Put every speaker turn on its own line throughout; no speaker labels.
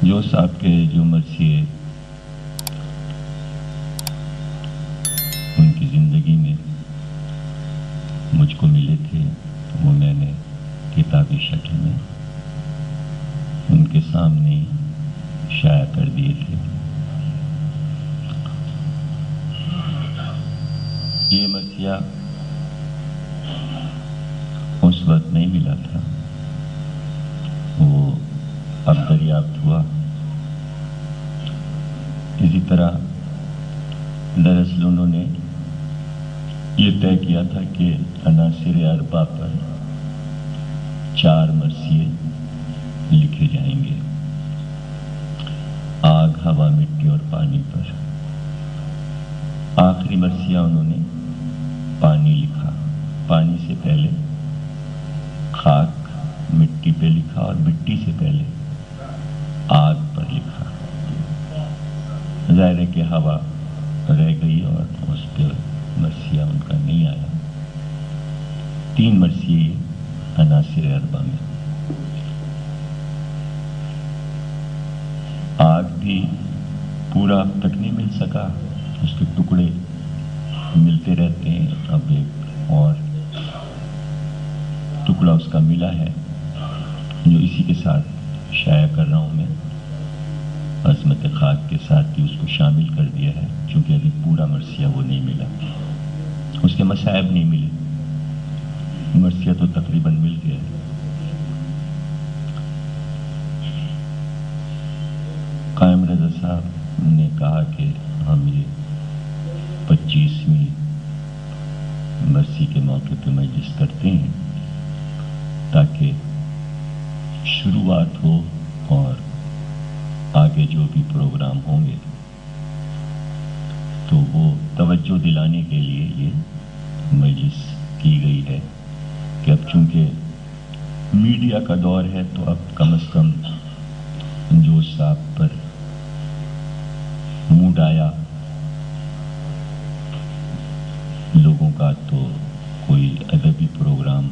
جو صاحب کے جو مرثیے ان کی زندگی میں مجھ کو ملے تھے وہ میں نے کتابی شکل میں ان کے سامنے شائع کر دیے تھے۔ یہ مرثیہ اس وقت نہیں ملا تھا، وہ اب دریافت ہوا۔ اسی طرح دراصل انہوں نے یہ طے کیا تھا کہ عناصر اربع پر 4 مرثیے لکھے جائیں گے، آگ، ہوا، مٹی اور پانی پر۔ آخری مرثیہ انہوں نے پانی لکھا، پانی سے پہلے خاک مٹی پہ لکھا اور مٹی سے پہلے آگ پر لکھا۔ ظاہر ہے کہ ہوا رہ گئی اور اس پہ مرثیہ ان کا نہیں آیا۔ 3 مرثیے عناصر اربع میں۔ آگ بھی پورا اب تک نہیں مل سکا، اس کے ٹکڑے ملتے رہتے ہیں۔ اب ایک اور ٹکڑا اس کا ملا ہے جو اسی کے ساتھ شائع کر رہا ہوں میں، عظمت خاک کے ساتھ ہی اس کو شامل کر دیا ہے، چونکہ ابھی پورا مرثیہ وہ نہیں ملا، اس کے مصائب نہیں ملے، مرثیہ تو تقریباً مل گیا ہے۔ قائم رضا صاحب نے کہا کہ ہم یہ 25ویں برسی کے موقع پہ مجلس کرتے ہیں تاکہ شروعات ہو اور آگے جو بھی پروگرام ہوں گے تو وہ توجہ دلانے کے لیے یہ مجلس کی گئی ہے کہ اب چونکہ میڈیا کا دور ہے تو اب کم از کم جو صاحب پر موڈ آیا لوگوں کا تو کوئی ادبی پروگرام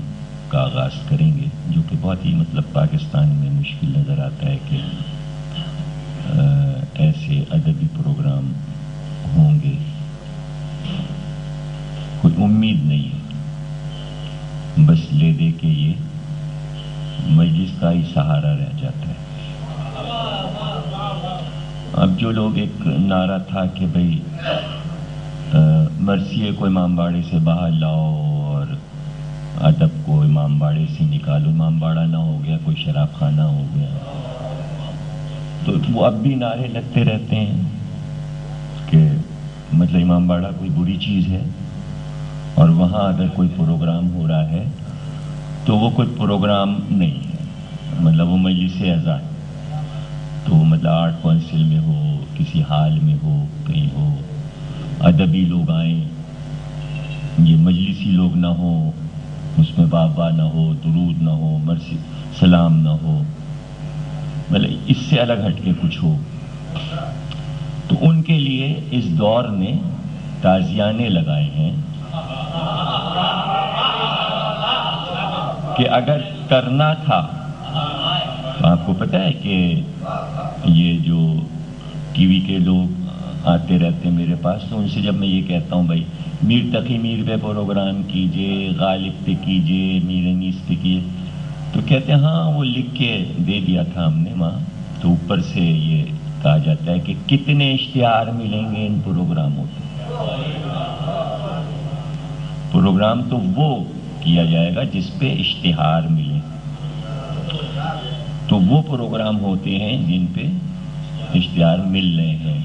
کا آغاز کریں گے، جو کہ بہت ہی پاکستان میں مشکل نظر آتا ہے کہ ایسے ادبی پروگرام ہوں گے، کوئی امید نہیں ہے، بس لے دے کے یہ مجلس کا ہی سہارا رہ جاتا ہے۔ اب جو لوگ ایک نعرہ تھا کہ بھئی مرثیے کو امام باڑے سے باہر لاؤ اور ادب کو امام باڑے سے نکالو، امام باڑہ نہ ہو گیا کوئی شراب خانہ ہو گیا، تو وہ اب بھی نعرے لگتے رہتے ہیں کہ امام باڑہ کوئی بری چیز ہے، اور وہاں اگر کوئی پروگرام ہو رہا ہے تو وہ کوئی پروگرام نہیں ہے، وہ مجلس اعزاز، تو آرٹ کونسل میں ہو، کسی ہال میں ہو، کہیں ہو، ادبی لوگ آئیں، یہ مجلسی لوگ نہ ہوں، اس میں بابا نہ ہو، درود نہ ہو، مرثی سلام نہ ہو، اس سے الگ ہٹ کے کچھ ہو، تو ان کے لیے اس دور نے تازیانے لگائے ہیں کہ اگر کرنا تھا، آپ کو پتہ ہے کہ یہ جو ٹی وی کے لوگ آتے رہتے ہیں میرے پاس، تو ان سے جب میں یہ کہتا ہوں بھائی میر تقی میر پہ پروگرام کیجئے، غالب پہ کیجئے، میر انیس پہ کیجئے، تو کہتے ہیں ہاں وہ لکھ کے دے دیا تھا ہم نے وہاں، تو اوپر سے یہ کہا جاتا ہے کہ کتنے اشتہار ملیں گے ان پروگراموں پہ۔ پروگرام تو وہ کیا جائے گا جس پہ اشتہار ملے، تو وہ پروگرام ہوتے ہیں جن پہ اشتہار مل رہے ہیں۔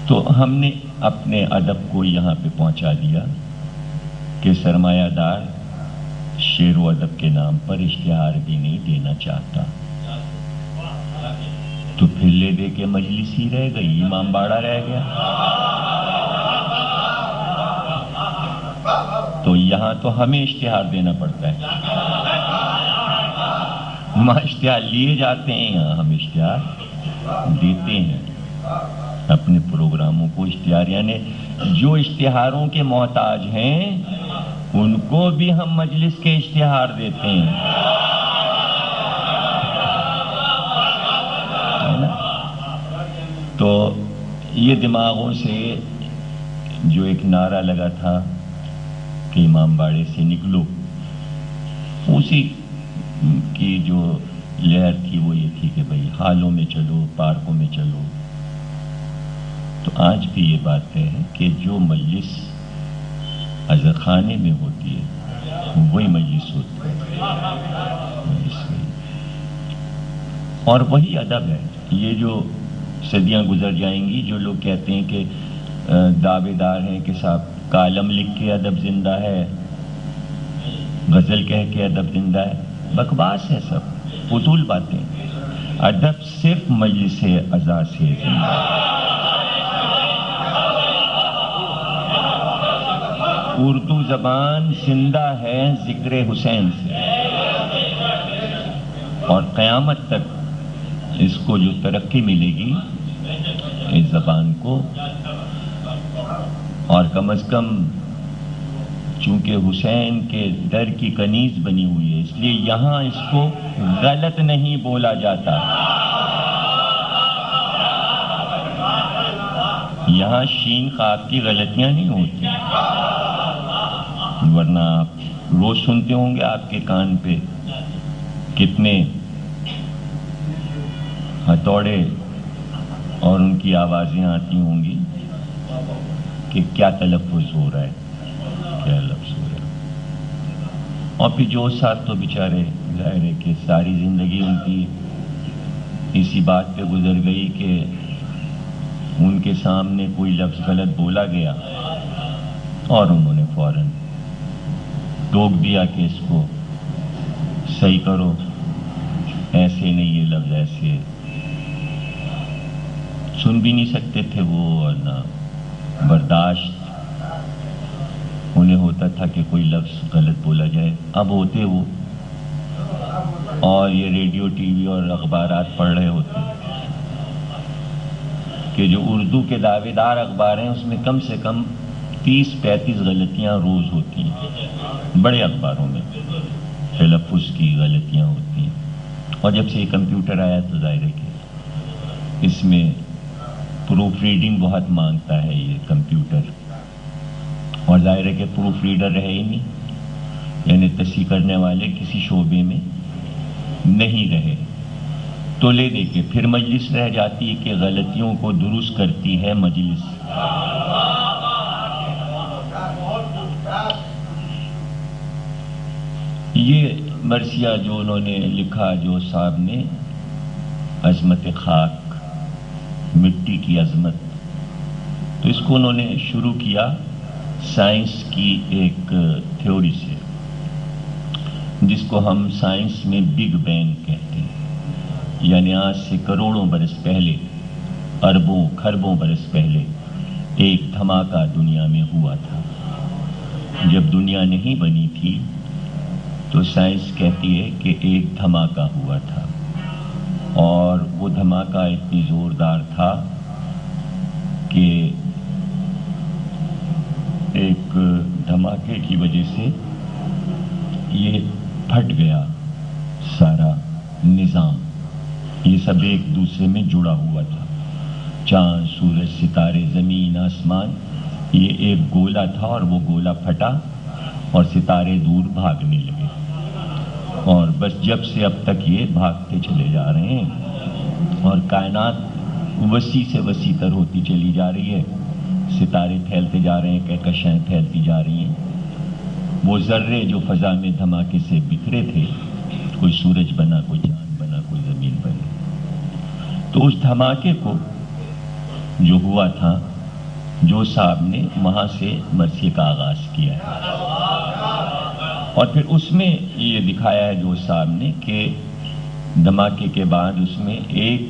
تو ہم نے اپنے ادب کو یہاں پہ پہنچا دیا کہ سرمایہ دار شعر و ادب کے نام پر اشتہار بھی نہیں دینا چاہتا، تو پھر لے دے کے مجلس ہی رہ گئی، امام باڑہ رہ گیا۔ تو یہاں تو ہمیں اشتہار دینا پڑتا ہے، وہاں اشتہار لیے جاتے ہیں، یہاں ہم اشتہار دیتے ہیں اپنے پروگراموں کو۔ اشتہار یعنی جو اشتہاروں کے محتاج ہیں ان کو بھی ہم مجلس کے اشتہار دیتے ہیں۔ یہ دماغوں سے جو ایک نعرہ لگا تھا کہ امام باڑے سے نکلو، اسی کی جو لہر تھی وہ یہ تھی کہ بھئی حالوں میں چلو، پارکوں میں چلو۔ تو آج بھی یہ بات ہے کہ جو مجلس اذر خانے میں ہوتی ہے وہی مجلس ہوتی ہے، اور وہی ادب ہے۔ یہ جو صدیاں گزر جائیں گی، جو لوگ کہتے ہیں کہ دعوے دار ہیں کہ صاحب کالم لکھ کے ادب زندہ ہے، غزل کہہ کے ادب زندہ ہے، بکواس ہے، سب فضول باتیں۔ ادب صرف مجلس عزا سے زندہ ہے۔ اردو زبان زندہ ہے ذکر حسین سے، اور قیامت تک اس کو جو ترقی ملے گی اس زبان کو، اور کم از کم چونکہ حسین کے در کی کنیز بنی ہوئی ہے، اس لیے یہاں اس کو غلط نہیں بولا جاتا۔ یہاں شین خاک کی غلطیاں نہیں ہوتی، ورنہ آپ روز سنتے ہوں گے آپ کے کان پہ کتنے ہتھوڑے اور ان کی آوازیں آتی ہوں گی کہ کیا تلفظ ہو رہا ہے، کیا لفظ ہو رہا ہے۔ اور پھر جو صاحب تو بیچارے ظاہر ہے کہ ساری زندگی ان کی اسی بات پہ گزر گئی کہ ان کے سامنے کوئی لفظ غلط بولا گیا اور انہوں نے فوراً ٹوک دیا کہ اس کو صحیح کرو، ایسے نہیں، یہ لفظ ایسے۔ سن بھی نہیں سکتے تھے وہ، اور نہ برداشت انہیں ہوتا تھا کہ کوئی لفظ غلط بولا جائے۔ اب ہوتے وہ، اور یہ ریڈیو ٹی وی اور اخبارات پڑھ رہے ہوتے کہ جو اردو کے دعوے دار اخبار ہیں اس میں کم سے کم 30-35 غلطیاں روز ہوتی ہیں، بڑے اخباروں میں تلفظ کی غلطیاں ہوتی ہیں۔ اور جب سے یہ کمپیوٹر آیا تو ظاہر ہے کہ اس میں پروف ریڈنگ بہت مانگتا ہے یہ کمپیوٹر، اور ظاہر ہے کہ پروف ریڈر رہے ہی نہیں، یعنی تصحیح کرنے والے کسی شعبے میں نہیں رہے، تو لے دے کے پھر مجلس رہ جاتی ہے کہ غلطیوں کو درست کرتی ہے مجلس۔ یہ مرثیہ جو انہوں نے لکھا، جو صاحب نے، عظمت خاک، مٹی کی عظمت، تو اس کو انہوں نے شروع کیا سائنس کی ایک تھیوری سے، جس کو ہم سائنس میں بگ بینگ کہتے ہیں، یعنی آج سے کروڑوں برس پہلے، اربوں کھربوں برس پہلے ایک دھماکہ دنیا میں ہوا تھا۔ جب دنیا نہیں بنی تھی تو سائنس کہتی ہے کہ ایک دھماکہ ہوا تھا، اور وہ دھماکہ اتنی زوردار تھا کہ ایک دھماکے کی وجہ سے یہ پھٹ گیا سارا نظام، یہ سب ایک دوسرے میں جڑا ہوا تھا، چاند، سورج، ستارے، زمین، آسمان، یہ ایک گولا تھا، اور وہ گولا پھٹا اور ستارے دور بھاگنے لگے، اور بس جب سے اب تک یہ بھاگتے چلے جا رہے ہیں، اور کائنات وسیع سے وسیع تر ہوتی چلی جا رہی ہے، ستارے پھیلتے جا رہے ہیں، کہکشائیں پھیلتی جا رہی ہیں۔ وہ ذرے جو فضا میں دھماکے سے بکھرے تھے، کوئی سورج بنا، کوئی چاند بنا، کوئی زمین بنی، تو اس دھماکے کو جو ہوا تھا، جو صاحب نے وہاں سے مرثیے کا آغاز کیا ہے، اور پھر اس میں یہ دکھایا ہے جو صاحب نے کہ دھماکے کے بعد اس میں ایک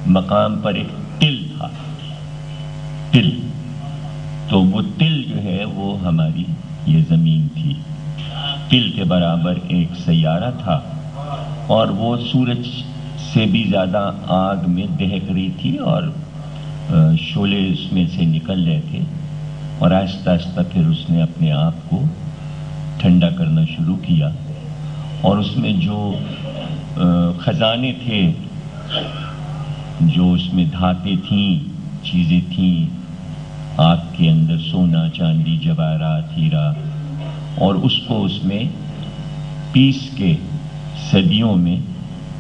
مقام پر ایک تل تھا، تل، تو وہ تل جو ہے وہ ہماری یہ زمین تھی، تل کے برابر ایک سیارہ تھا، اور وہ سورج سے بھی زیادہ آگ میں دہک رہی تھی، اور شعلے اس میں سے نکل رہے تھے، اور آہستہ آہستہ پھر اس نے اپنے آپ کو ٹھنڈا کرنا شروع کیا، اور اس میں جو خزانے تھے، جو اس میں دھاتیں تھیں، چیزیں تھیں، آگ کے اندر سونا، چاندی، جواہرات، ہیرا، اور اس کو اس میں پیس کے صدیوں میں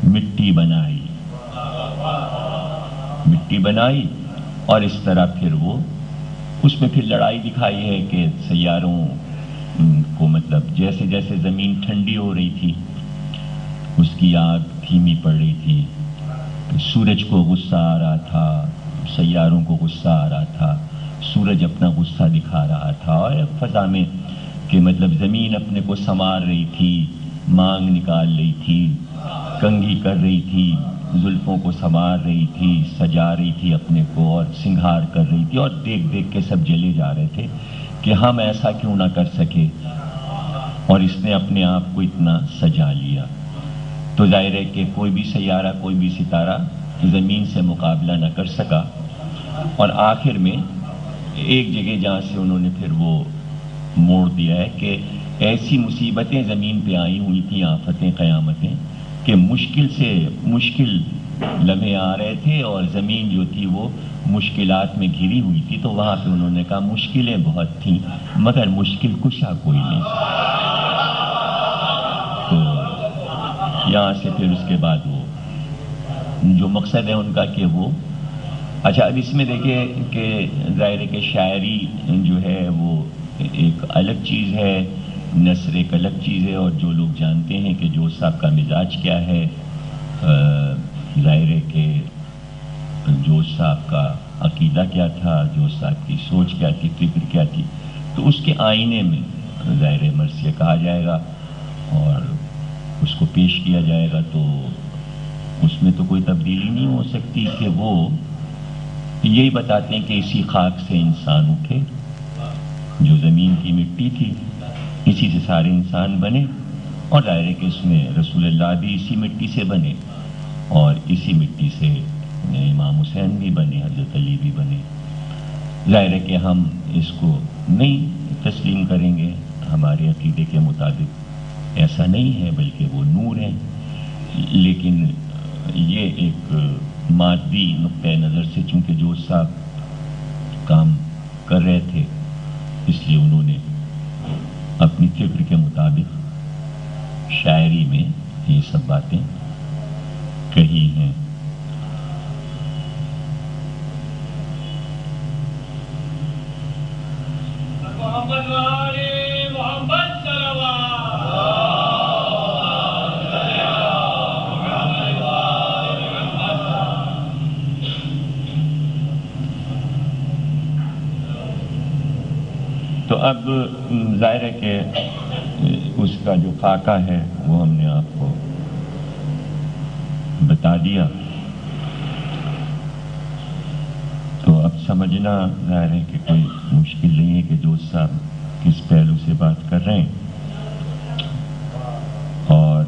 مٹی بنائی اور اس طرح پھر وہ اس میں پھر لڑائی دکھائی ہے کہ سیاروں کو، مطلب جیسے جیسے زمین ٹھنڈی ہو رہی تھی اس کی آگ دھیمی پڑ رہی تھی، سورج کو غصہ آ رہا تھا، سیاروں کو غصہ آ رہا تھا، سورج اپنا غصہ دکھا رہا تھا، اور فضا میں کہ مطلب زمین اپنے کو سنوار رہی تھی، مانگ نکال رہی تھی، کنگھی کر رہی تھی، زلفوں کو سنوار رہی تھی، سجا رہی تھی اپنے کو اور سنگھار کر رہی تھی، اور دیکھ دیکھ کے سب جلے جا رہے تھے کہ ہم ایسا کیوں نہ کر سکے، اور اس نے اپنے آپ کو اتنا سجا لیا۔ تو ظاہر ہے کہ کوئی بھی سیارہ، کوئی بھی ستارہ زمین سے مقابلہ نہ کر سکا، اور آخر میں ایک جگہ جہاں سے انہوں نے پھر وہ موڑ دیا ہے کہ ایسی مصیبتیں زمین پہ آئی ہوئی تھیں، آفتیں، قیامتیں، کہ مشکل سے مشکل لمحے آ رہے تھے اور زمین جو تھی وہ مشکلات میں گھری ہوئی تھی، تو وہاں پہ انہوں نے کہا مشکلیں بہت تھیں مگر مشکل کشا کوئی نہیں۔ تو یہاں سے پھر اس کے بعد وہ جو مقصد ہے ان کا کہ وہ اچھا، اب اس میں دیکھیں کہ ظاہر ہے کہ شاعری جو ہے وہ ایک الگ چیز ہے، نثر ایک الگ چیز ہے، اور جو لوگ جانتے ہیں کہ جوش صاحب کا مزاج کیا ہے، ظاہر ہے کہ جوش صاحب کا عقیدہ کیا تھا، جوش صاحب کی سوچ کیا تھی، فکر کیا تھی، تو اس کے آئینے میں ظاہر مرثیہ کہا جائے گا اور اس کو پیش کیا جائے گا، تو اس میں تو کوئی تبدیلی نہیں ہو سکتی کہ وہ یہی بتاتے ہیں کہ اسی خاک سے انسان اٹھے، جو زمین کی مٹی تھی اسی سے سارے انسان بنے، اور ظاہر ہے کہ اس میں رسول اللہ بھی اسی مٹی سے بنے، اور اسی مٹی سے امام حسین بھی بنے، حضرت علی بھی بنے۔ ظاہر ہے کہ ہم اس کو نہیں تسلیم کریں گے، ہمارے عقیدے کے مطابق ایسا نہیں ہے، بلکہ وہ نور ہیں، لیکن یہ ایک مادی نقطۂ نظر سے چونکہ جوش صاحب کام کر رہے تھے، اس لیے انہوں نے اپنی فکر کے مطابق شاعری میں یہ سب باتیں کہی ہیں۔ تو اب ظاہر ہے کہ اس کا جو خاکہ ہے وہ ہم نے آپ کو بتا دیا، تو اب سمجھنا ظاہر ہے کہ کوئی مشکل نہیں ہے کہ دوست صاحب کس پہلو سے بات کر رہے ہیں، اور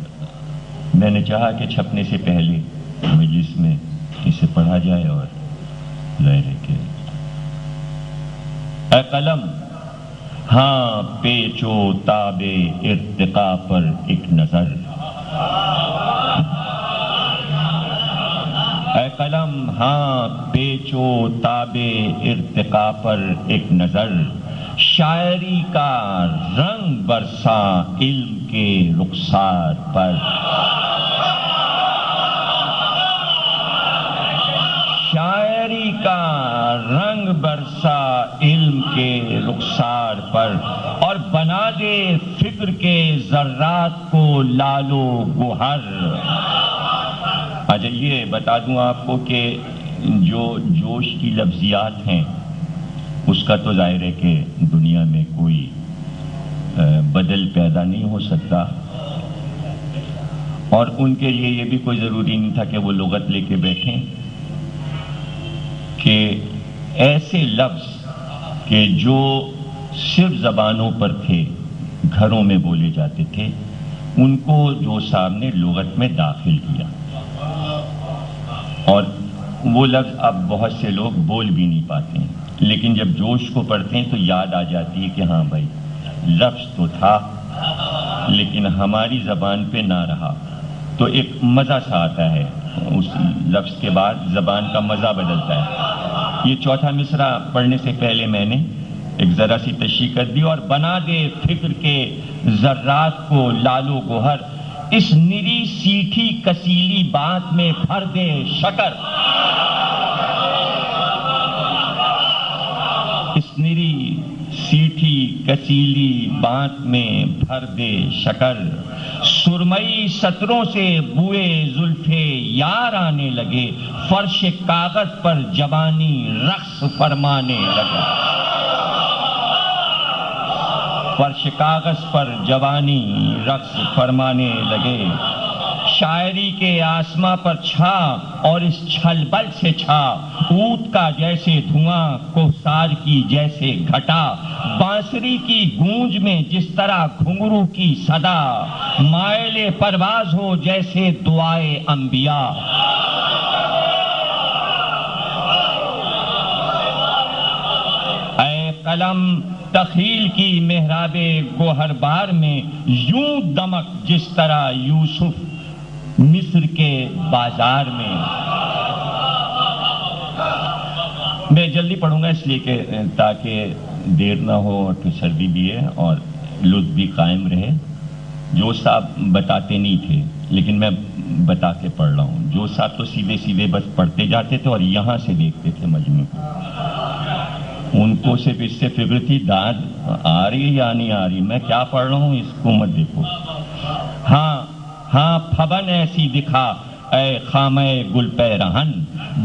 میں نے چاہا کہ چھپنے سے پہلے مجلس میں اسے پڑھا جائے، اور ظاہر ہے کہ اے قلم ہاں پیچ و تاب ارتقا پر ایک نظر، اے قلم ہاں پیچ و تاب ارتقا پر ایک نظر، شاعری کا رنگ برسا علم کے رخسار پر، شاعری کا رنگ برسا علم کے رخسار پر، اور بنا دے فکر کے ذرات کو لال و گوہر۔ اچھا یہ بتا دوں آپ کو کہ جو جوش کی لفظیات ہیں اس کا تو ظاہر ہے کہ دنیا میں کوئی بدل پیدا نہیں ہو سکتا، اور ان کے لیے یہ بھی کوئی ضروری نہیں تھا کہ وہ لغت لے کے بیٹھیں، کہ ایسے لفظ کہ جو صرف زبانوں پر تھے، گھروں میں بولے جاتے تھے، ان کو جو صاحب نے لغت میں داخل کیا، اور وہ لفظ اب بہت سے لوگ بول بھی نہیں پاتے ہیں، لیکن جب جوش کو پڑھتے ہیں تو یاد آ جاتی ہے کہ ہاں بھائی لفظ تو تھا لیکن ہماری زبان پہ نہ رہا، تو ایک مزہ سا آتا ہے، اس لفظ کے بعد زبان کا مزہ بدلتا ہے۔ یہ چوتھا مصرع پڑھنے سے پہلے میں نے ایک ذرا سی تشریح کر دی. اور بنا دے فکر کے ذرات کو لال و گوہر، اس نری سیٹھی کسیلی بات میں بھر دے شکر. اس نری سیٹھی کسیلی بات میں بھر دے شکر. سرمئی سطروں سے بوئے زلف یار آنے لگے، فرش کاغذ پر جوانی رقص فرمانے لگا. فرش کاغذ پر جوانی رقص فرمانے لگے. شاعری کے آسماں پر چھا اور اس چھل بل سے چھا، اونٹ کا جیسے دھواں کوہسار کی جیسے گھٹا. بانسری کی گونج میں جس طرح گھنگرو کی صدا، مائل پرواز ہو جیسے دعائے انبیاء. اے قلم تخیل کی محراب گوہر بار میں، یوں دمک جس طرح یوسف مصر کے بازار میں. میں جلدی پڑھوں گا اس لیے کہ تاکہ دیر نہ ہو اور پھر سردی بھی ہے اور لطف بھی قائم رہے. جو صاحب بتاتے نہیں تھے لیکن میں بتا کے پڑھ رہا ہوں. جو صاحب تو سیدھے سیدھے بس پڑھتے جاتے تھے اور یہاں سے دیکھتے تھے مجموع کو. ان کو صرف اس سے فکر تھی داد آ رہی ہے یا نہیں آ رہی، میں کیا پڑھ رہا ہوں اس کو مت دیکھو. ہاں ہاں پھبن ایسی دکھا اے خامہ گل پیرہن،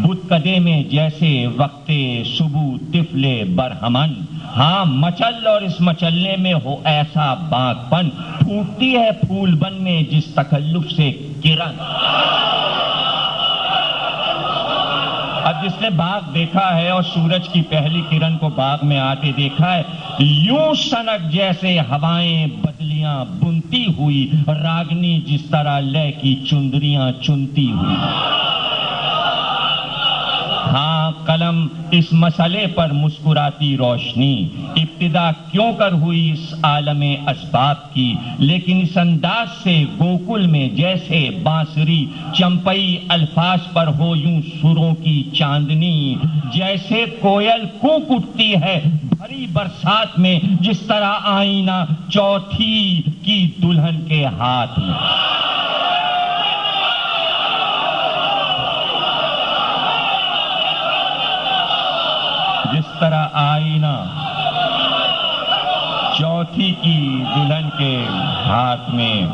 بت کدے میں جیسے وقت صبح طفل برہمن. ہاں مچل اور اس مچلنے میں ہو ایسا باغ پن، پھوٹتی ہے پھول بن میں جس تکلف سے کرن. اب جس نے باغ دیکھا ہے اور سورج کی پہلی کرن کو باغ میں آتے دیکھا ہے، یوں سنک جیسے ہوائیں بدلیاں بنتی ہوئی، راگنی جس طرح لے کی چندریاں چنتی ہوئی. ہاں قلم اس مسئلے پر مسکراتی روشنی، ابتدا کیوں کر ہوئی اس عالم اسباب کی، لیکن اس انداز سے گوکل میں جیسے بانسری چمپئی الفاظ پر ہو یوں سروں کی چاندنی. جیسے کوئل کوک اٹھتی ہے بھری برسات میں، جس طرح آئینہ چوتھی کی دلہن کے ہاتھ میں. جس طرح آئینہ چوتھی کی دلہن کے ہاتھ میں.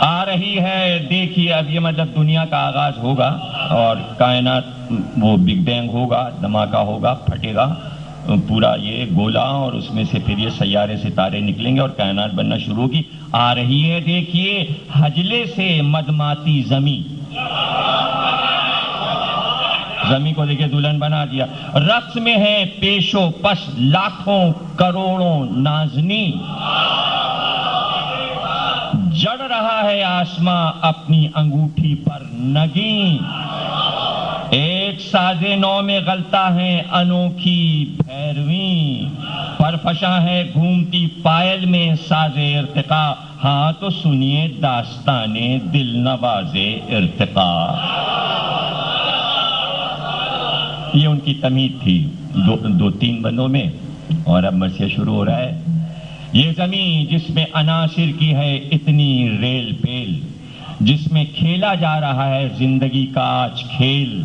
آ رہی ہے دیکھیے اب یہ مطلب دنیا کا آغاز ہوگا اور کائنات وہ بگ بینگ ہوگا، دھماکہ ہوگا، پھٹے گا پورا یہ گولا اور اس میں سے پھر یہ سیارے ستارے نکلیں گے اور کائنات بننا شروع ہوگی. آ رہی ہے دیکھیے حجلے سے مدماتی زمین. زمین کو دیکھیں دلہن بنا دیا. رقص میں ہے پیش و پس لاکھوں کروڑوں نازنی. جڑ رہا ہے آسماں اپنی انگوٹھی پر نگیں. ایک ساز نو میں غلطہ ہے انوکھی بھیرویں. پرفشاں ہے گھومتی پائل میں ساز ارتقا. ہاں تو سنیے داستان دل نواز ارتقا. یہ ان کی تمہید تھی دو تین بندوں میں اور اب مرثیہ شروع ہو رہا ہے. یہ زمین جس میں عناصر کی ہے اتنی ریل پیل، جس میں کھیلا جا رہا ہے زندگی کا آج کھیل.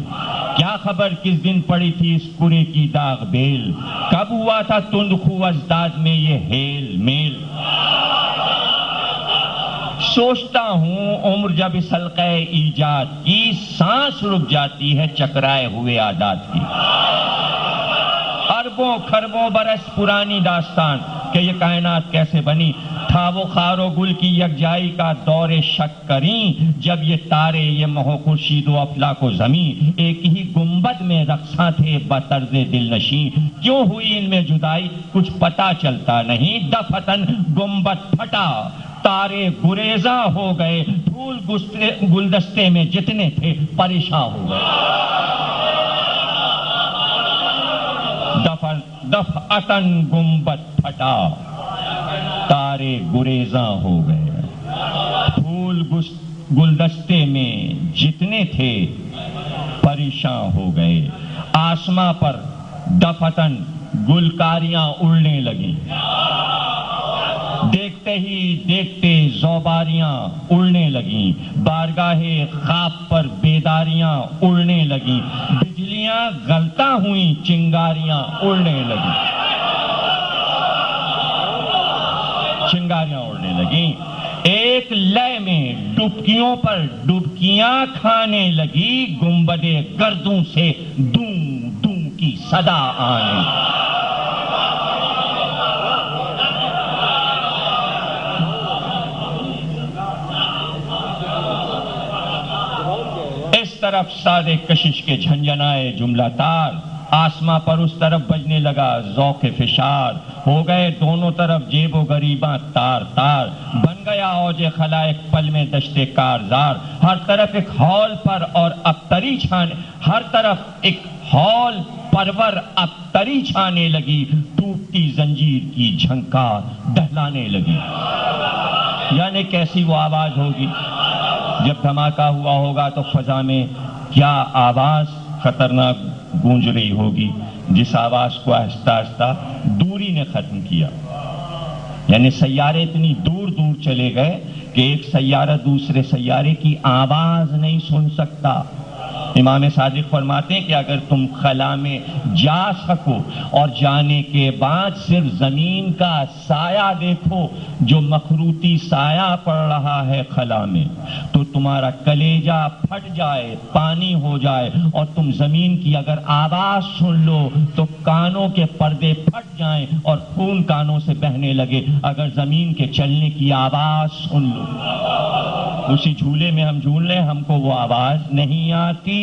کیا خبر کس دن پڑی تھی اس کرے کی داغ بیل، کب ہوا تھا تند خو ازداد میں یہ ہیل میل. سوچتا ہوں عمر جب اس حلقہ ایجاد کی، سانس رک جاتی ہے چکرائے ہوئے عادات کی. اربوں کھربوں برس پرانی داستان کہ یہ کائنات کیسے بنی. تھا وہ خار و گل کی یکجائی کا دور شک کریں، جب یہ تارے یہ مہ و خورشید و افلاک و زمین ایک ہی گنبد میں رقصاں تھے بطرز دل نشیں. کیوں ہوئی ان میں جدائی کچھ پتا چلتا نہیں، دفتن گنبد پھٹا تارے گریزاں ہو گئے، پھول گلدستے میں جتنے تھے پریشان ہو گئے. دفعتاً گنبد پھٹا تارے گریزاں ہو گئے، پھول گلدستے میں جتنے تھے پریشان ہو گئے. آسماں پر دفتن گلکاریاں اڑنے لگیں، دیکھتے ہی دیکھتے زوباریاں اڑنے لگیں، بارگاہ خواب پر بیداریاں اڑنے لگیں، بجلیاں غلطاں ہوئیں، چنگاریاں اڑنے لگیں، چنگاریاں اڑنے لگیں، ایک لے میں ڈبکیوں پر ڈبکیاں کھانے لگی، گنبد گردوں سے دوں دوں کی صدا آنے لگی۔ اس طرف سادے کشش کے جھنجھنائے جملہ تار، آسماں پر اس طرف بجنے لگا ذوق فشار، ہو گئے دونوں طرف جیب و غریباں تار تار، بن گیا اوج خلائق پل میں دشت کارزار، ہر طرف ایک ہال پر اور ابتری چھانے، ہر طرف ایک ہال پرور ابتری چھانے لگی، ٹوٹتی زنجیر کی جھنکار دہلانے لگی۔ یعنی کیسی وہ آواز ہوگی جب دھماکہ ہوا ہوگا تو فضا میں کیا آواز خطرناک گونج رہی ہوگی، جس آواز کو آہستہ آہستہ دوری نے ختم کیا۔ یعنی سیارے اتنی دور دور چلے گئے کہ ایک سیارہ دوسرے سیارے کی آواز نہیں سن سکتا۔ امام صادق فرماتے ہیں کہ اگر تم خلا میں جا سکو اور جانے کے بعد صرف زمین کا سایہ دیکھو جو مخروطی سایہ پڑ رہا ہے خلا میں، تو تمہارا کلیجہ پھٹ جائے، پانی ہو جائے، اور تم زمین کی اگر آواز سن لو تو کانوں کے پردے پھٹ جائیں اور خون کانوں سے بہنے لگے، اگر زمین کے چلنے کی آواز سن لو۔ اسی جھولے میں ہم جھول لیں، ہم کو وہ آواز نہیں آتی،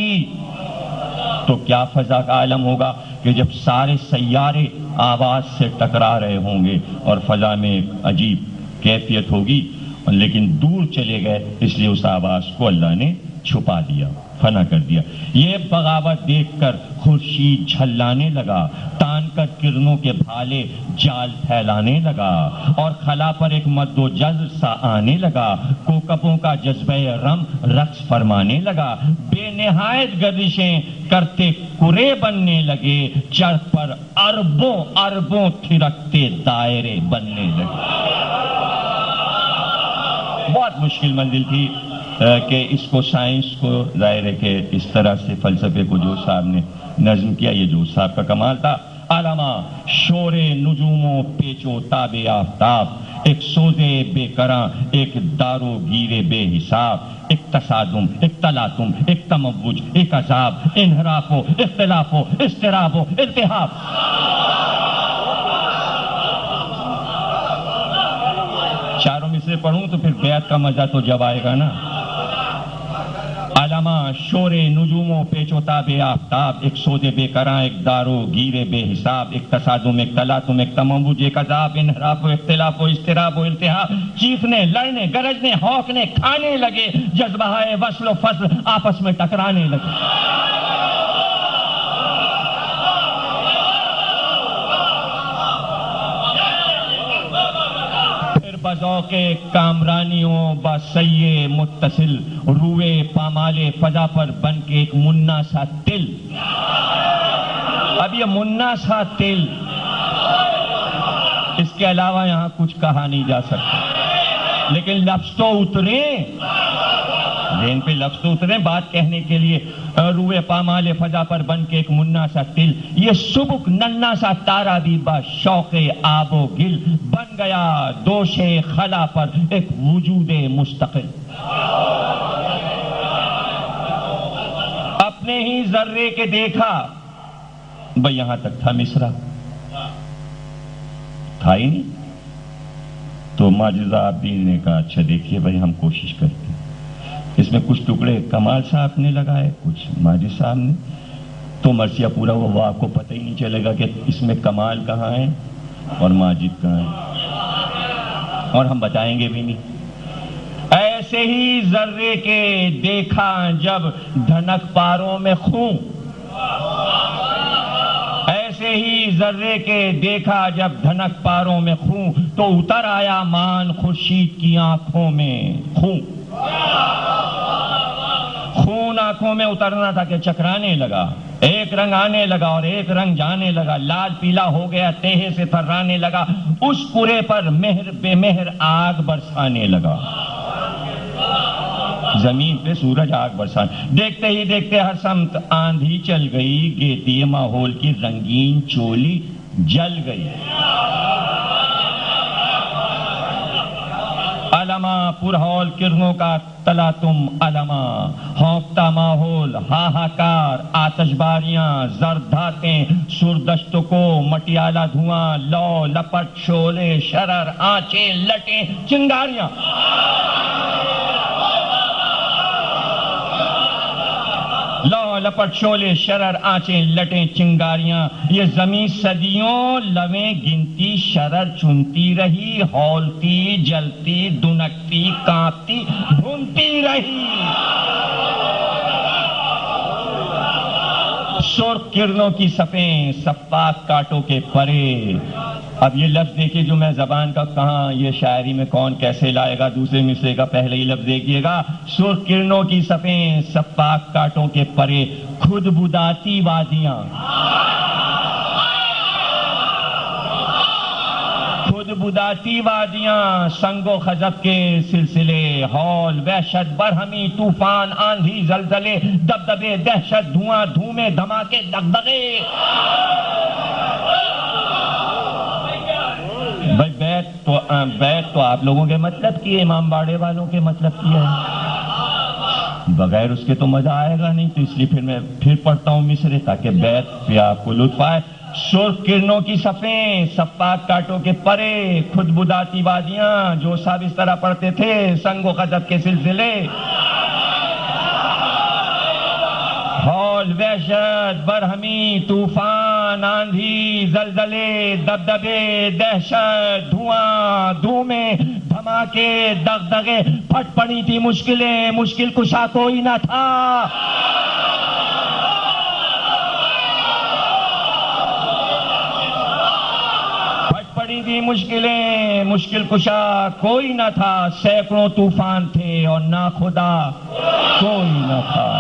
تو کیا فضا کا عالم ہوگا کہ جب سارے سیارے آواز سے ٹکرا رہے ہوں گے اور فضا میں ایک عجیب کیفیت ہوگی، لیکن دور چلے گئے اس لیے اس آواز کو اللہ نے چھپا دیا، فنا کر دیا۔ یہ بغاوت دیکھ کر خورشید جھلانے لگا، تان کر کرنوں کے بھالے جال پھیلانے لگا، اور خلا پر ایک مد و جزر سا آنے لگا، کوکبوں کا جذبہ رم رقص فرمانے لگا، بے نہایت گردشیں کرتے کرے بننے لگے، چرخ پر اربوں اربوں تھرکتے دائرے بننے لگے۔ بہت مشکل منزل تھی کہ اس کو سائنس کو ظاہر ہے کہ اس طرح سے فلسفے کو جو صاحب نے نظم کیا، یہ جو صاحب کا کمال تھا۔ علامہ شور نجوموں پیچو تاب آفتاب، ایک سوزے بے کراں ایک دارو گیرے بے حساب، ایک تصادم ایک تلاطم ایک تموج ایک عذاب، انحراف و اختلاف و اضطراب و التحاب۔ چاروں مصرے پڑھوں تو پھر بیعت کا مزہ تو جب آئے گا نا۔ علامہ شور نجوموں پیچو تاب آفتاب، ایک سودے بے کراں ایک دارو گیرے بے حساب، ایک تصادم ایک تلاطم ایک تموج ایک عذاب، انحراف و اختلاف و اضطراب و التحاب، چیخنے لڑنے گرجنے ہونکنے کھانے لگے، جذبہ وصل و فصل آپس میں ٹکرانے لگے۔ بذوق کامرانیوں بسیے متصل، روئے پامالے فضا پر بن کے ایک منا سا تل۔ اب یہ منا سا تل، اس کے علاوہ یہاں کچھ کہا نہیں جا سکتا، لیکن لفظ تو اترے، ذہن پہ لفظ تو اترے بات کہنے کے لیے۔ روئے پامال فضا پر بن کے ایک منا سا تل، یہ سبک ننا سا تارا بھی با شوق آب و گل، بن گیا دوش خلا پر ایک وجود مستقل۔ اپنے ہی ذرے کے دیکھا، بھئی یہاں تک تھا مصرع، تھا ہی نہیں، تو معجزہ عابدین نے کہا اچھا دیکھیے بھئی ہم کوشش کرتے ہیں، اس میں کچھ ٹکڑے کمال صاحب نے لگائے، کچھ ماجد صاحب نے، تو مرثیہ پورا ہوا، وہ آپ کو پتہ ہی نہیں چلے گا کہ اس میں کمال کہاں ہے اور ماجد کہاں ہے، اور ہم بتائیں گے بھی نہیں۔ ایسے ہی ذرے کے دیکھا جب دھنک پاروں میں خون، ایسے ہی ذرے کے دیکھا جب دھنک پاروں میں خون، تو اتر آیا مان خورشید کی آنکھوں میں خون۔ خون آنکھوں میں اترنا تھا کہ چکرانے لگا، ایک رنگ آنے لگا اور ایک رنگ جانے لگا، لال پیلا ہو گیا، تہے سے تھرانے لگا، اس کرے پر مہر بے مہر آگ برسانے لگا، زمین پہ سورج آگ برسانے، دیکھتے ہی دیکھتے ہر سمت آندھی چل گئی، گیتی ماحول کی رنگین چولی جل گئی۔ علما پرہول کرنوں کا تلا تم علما، ہونکتا ماحول ہاہاکار، آتش باریاں، زرد دھاتیں، سردشت کو مٹیالہ دھواں، لو لپٹ شعلے شرر آنچیں لٹیں چنگاریاں، لو لپٹ شعلے شرر آنچیں لٹیں چنگاریاں، یہ زمین صدیوں لویں گنتی شرر چنتی رہی، ہولتی جلتی دنکتی کانپتی بھونتی رہی، سرخ کرنوں کی صفیں سفاک کانٹوں کے پرے۔ اب یہ لفظ دیکھیے جو میں زبان کا کہاں، یہ شاعری میں کون کیسے لائے گا، دوسرے مصرے کا پہلے ہی لفظ دیکھیے گا، سرخ کرنوں کی صفیں سفاک کانٹوں کے پرے، خود بداتی وادیاں، خود بداتی وادیاں، سنگ و خزف کے سلسلے، ہول وحشت برہمی طوفان آندھی زلزلے، دبدبے دہشت دھواں دھومے دھماکے دغدغے۔ بھائی بیت تو آپ لوگوں کے مطلب کی ہے، امام باڑے والوں کے مطلب کی ہے، بغیر اس کے تو مزہ آئے گا نہیں، تو اس لیے پھر میں پھر پڑھتا ہوں مصرے تاکہ بیت پہ آپ کو لطف آئے۔ سرخ کرنوں کی صفیں سفاک کانٹوں کے پرے، خود بداتی وادیاں، جو صاحب اس طرح پڑھتے تھے، سنگ و خزف کے سلسلے، ہول وحشت برہمی طوفان آندھی زلزلے دبدبے دہشت دھواں دھومے دھماکے دغدغے، پھٹ پڑی تھی مشکلیں، مشکل کشا کوئی نہ تھا، پھٹ پڑی تھی مشکلیں، مشکل کشا کوئی نہ تھا، سینکڑوں طوفان تھے اور نہ خدا کوئی نہ تھا،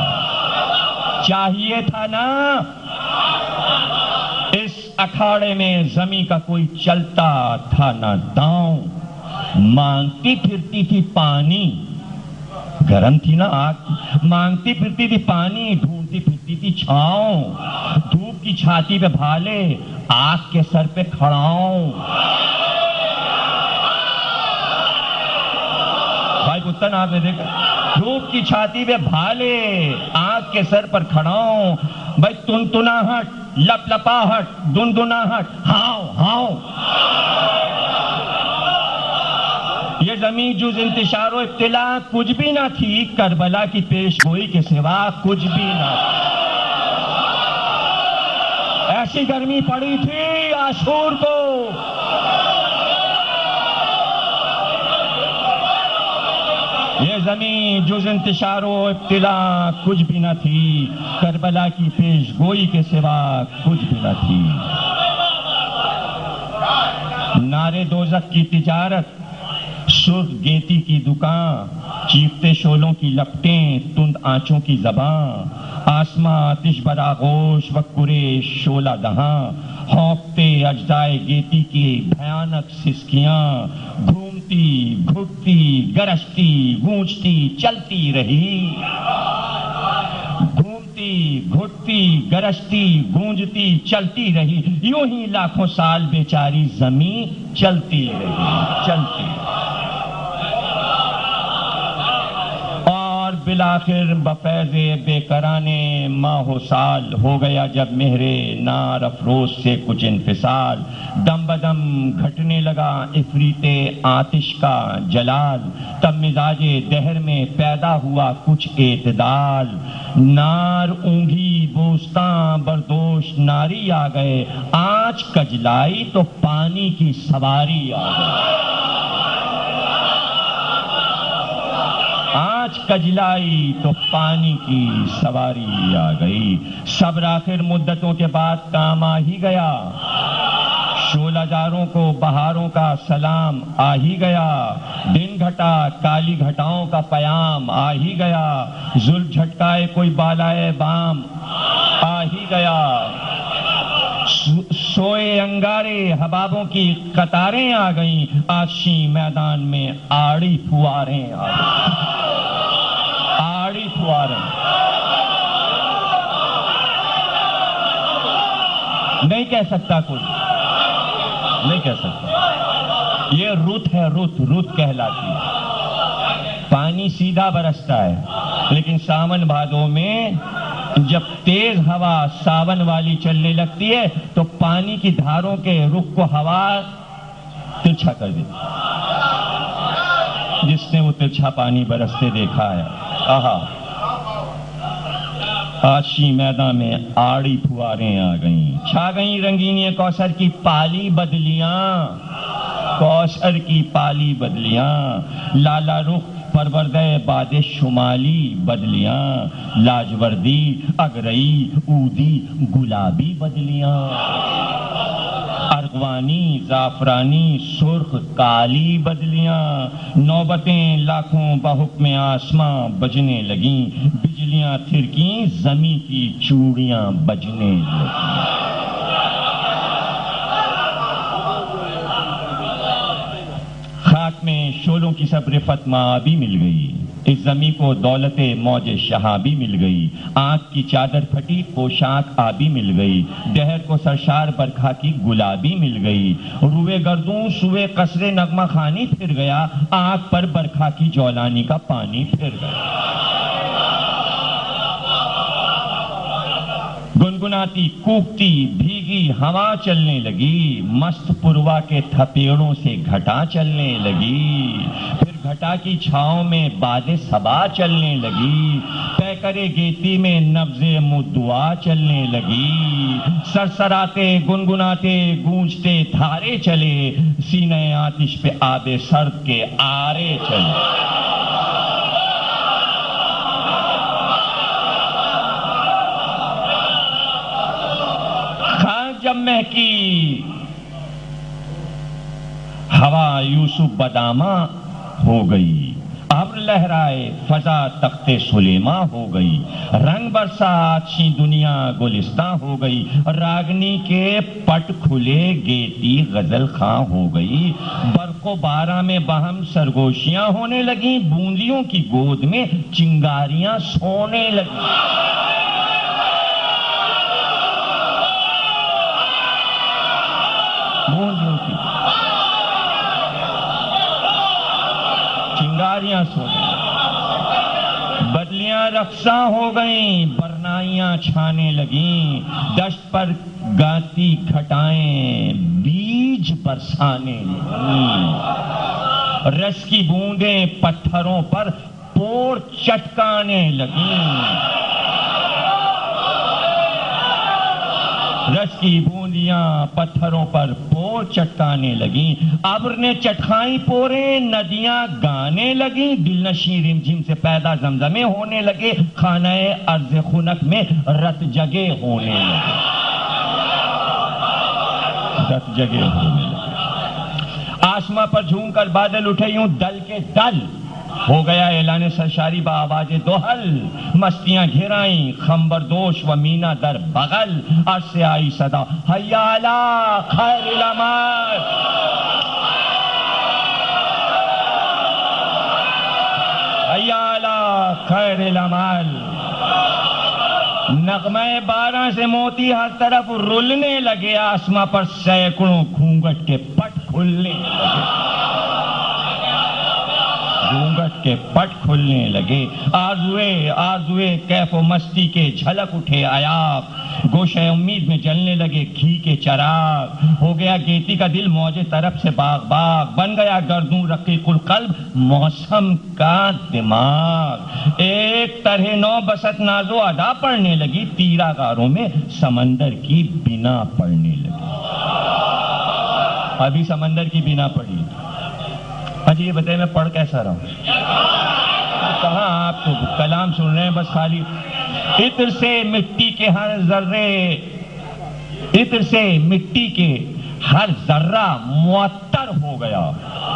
چاہیے تھا نا اس اکھاڑے میں زمیں کا کوئی چلتا تھا نہ داؤں، مانگتی پھرتی تھی پانی، گرم تھی نا آگ، مانگتی پھرتی تھی پانی، ڈھونڈتی پھرتی تھی چھاؤں، دھوپ کی چھاتی پہ بھالے، آگ کے سر پہ کھڑاؤں۔ بھائی پتن آپ نے دیکھا، دھوپ کی چھاتی پہ بھالے، آنکھ کے سر پر کھڑاؤں، بھائی تنتناہٹ لپ لپاہٹ دندناہٹ ہاؤ ہاؤ، یہ زمین جز انتشار و ابتلا کچھ بھی نہ تھی، کربلا کی پیش گوئی کے سوا کچھ بھی نہ تھی، ایسی گرمی پڑی تھی عاشور کو، یہ زمین جز انتشار و ابتلا کچھ بھی نہ تھی، کربلا کی پیش گوئی کے سوا کچھ بھی نہ تھی، نارے دوزخ کی تجارت، سرخ گیتی کی دکان، چیختے شولوں کی لپٹیں، تند آنچوں کی زباں، آسماں آتش برا گوش و کرے شولہ دہاں، ہونکتے اجزائے گیتی کی بھیانک سسکیاں، گھومتی گھٹتی گرجتی گونجتی چلتی رہی، گھومتی گھٹتی گرجتی گونجتی چلتی رہی، یوں ہی لاکھوں سال بیچاری زمین چلتی رہی، چلتی رہی، اور بالآخر بفیض بے کرانے ماہ و سال ہو گیا جب مہر نار افروز سے کچھ انفصال، دم بدم گھٹنے لگا عفریت آتش کا جلال، تب مزاج دہر میں پیدا ہوا کچھ اعتدال، نار اونگھی بوستاں بردوش ناری آ گئے، آنچ کجلائی تو پانی کی سواری آ گئی، آنچ کجلائی تو پانی کی سواری آ گئی، صبر آخر مدتوں کے بعد کام آ ہی گیا، شعلہ جاروں کو بہاروں کا سلام آ ہی گیا، دن گھٹا کالی گھٹاؤں کا پیام آ ہی گیا، زلف جھٹکائے کوئی بالائے بام آ ہی گیا، سوئے انگارے حبابوں کی قطاریں آ گئیں، آشی میدان میں آڑی پھواریں آ گئیں، آڑی پھواریں۔ نہیں کہہ سکتا کوئی، نہیں کہہ سکتا، یہ رت ہے، رت کہلاتی ہے، پانی سیدھا برستا ہے، لیکن ساون بھادو میں جب تیز ہوا ساون والی چلنے لگتی ہے تو پانی کی دھاروں کے رخ کو ہوا ترچھا کر دیتی، جس نے وہ ترچھا پانی برستے دیکھا ہے۔ آہا، آشی میدان میں آڑی پھواریں آ گئیں، چھا گئیں رنگینی کوثر کی پالی بدلیاں، کوثر کی پالی بدلیاں، لالا رخ پروردہ باد شمالی بدلیاں، لاجوردی اگرئی اودی گلابی بدلیاں، ارغوانی زعفرانی سرخ کالی بدلیاں، نوبتیں لاکھوں بحکم آسماں بجنے لگیں، بجلیاں تھرکیں زمیں کی چوڑیاں بجنے لگیں۔ خاک میں شولوں کی سب رفت ماں بھی مل گئی، اس زمیں کو دولت موج شہاں بھی مل گئی، آنکھ کی چادر پھٹی پوشاک آبی مل گئی، دہر کو سرشار برکھا کی گلابی مل گئی، روئے گردوں سوئے قصر نغمہ خانی پھر گیا، آنکھ پر برکھا کی جولانی کا پانی پھر گیا۔ گنگناتی کوکتی بھیگی ہوا چلنے لگی، مست پروا کے تھپیڑوں سے گھٹا چلنے لگی، پھر گھٹا کی چھاؤں میں باد صبا چلنے لگی، پیکرے گیتی میں نبض مدعا چلنے لگی، سرسراتے گنگناتے گونجتے دھارے چلے، سینہ آتش پہ آب سرد کے آرے چلے۔ جب مہکی ہوا یوسف بداماں ہو گئی، ابر لہرائے فضا تخت سلیماں ہو گئی، رنگ برسا آتشی دنیا گلستاں ہو گئی، راگنی کے پٹ کھلے گیتی غزل خاں ہو گئی، برق و بارہ میں بہم سرگوشیاں ہونے لگیں، بوندیوں کی گود میں چنگاریاں سونے لگیں۔ چنگاریاں سو گئیں، بدلیاں رقصاں ہو گئیں، برنائیاں چھانے لگیں، دشت پر گاتی گھٹائیں بیج برسانے لگیں، رس کی بوندیں پتھروں پر پوڑ چٹکانے لگیں، رس کی بوندیاں پتھروں پر پور چٹکانے لگیں، ابر نے چٹکائیں پوریں ندیاں گانے لگیں، دل نشیں رمجھم سے پیدا زمزمے ہونے لگے، خانہ ارض خنک میں رت جگے ہونے لگے، رت جگے ہونے لگے، آسماں پر جھوم کر بادل اٹھے یوں دل کے دل، ہو گیا اعلان سرشاری با آواز دوحل، مستیاں گھرائیں خمبردوش و مینا در بغل، عرش سے آئی صدا حیا علی خیر العمل، حیا علی خیر العمل، نغمہ بارہ سے موتی ہر طرف رلنے لگے، آسماں پر سینکڑوں گھونگھٹ کے پٹ کھلنے لگے، گھونگھٹ کے پٹ کھلنے لگے، آرزوئے کیف و مستی کے جھلک اٹھے عیاق، گوشہ امید میں جلنے لگے گھی کے چراغ، ہو گیا گیتی کا دل موج طرف سے باغ باغ، بن گیا گردوں رقیق القلب موسم کا دماغ، ایک طرح نو بسط ناز و ادا پڑنے لگی، تیرا غاروں میں سمندر کی بنا پڑنے لگی، ابھی سمندر کی بنا پڑی۔ اچھا یہ بتائیں میں پڑھ کیسا رہا ہوں؟ کہاں آپ تو کلام سن رہے ہیں بس خالی، عطر سے مٹی کے ہر ذرے، عطر سے مٹی کے ہر ذرہ معطر ہو گیا،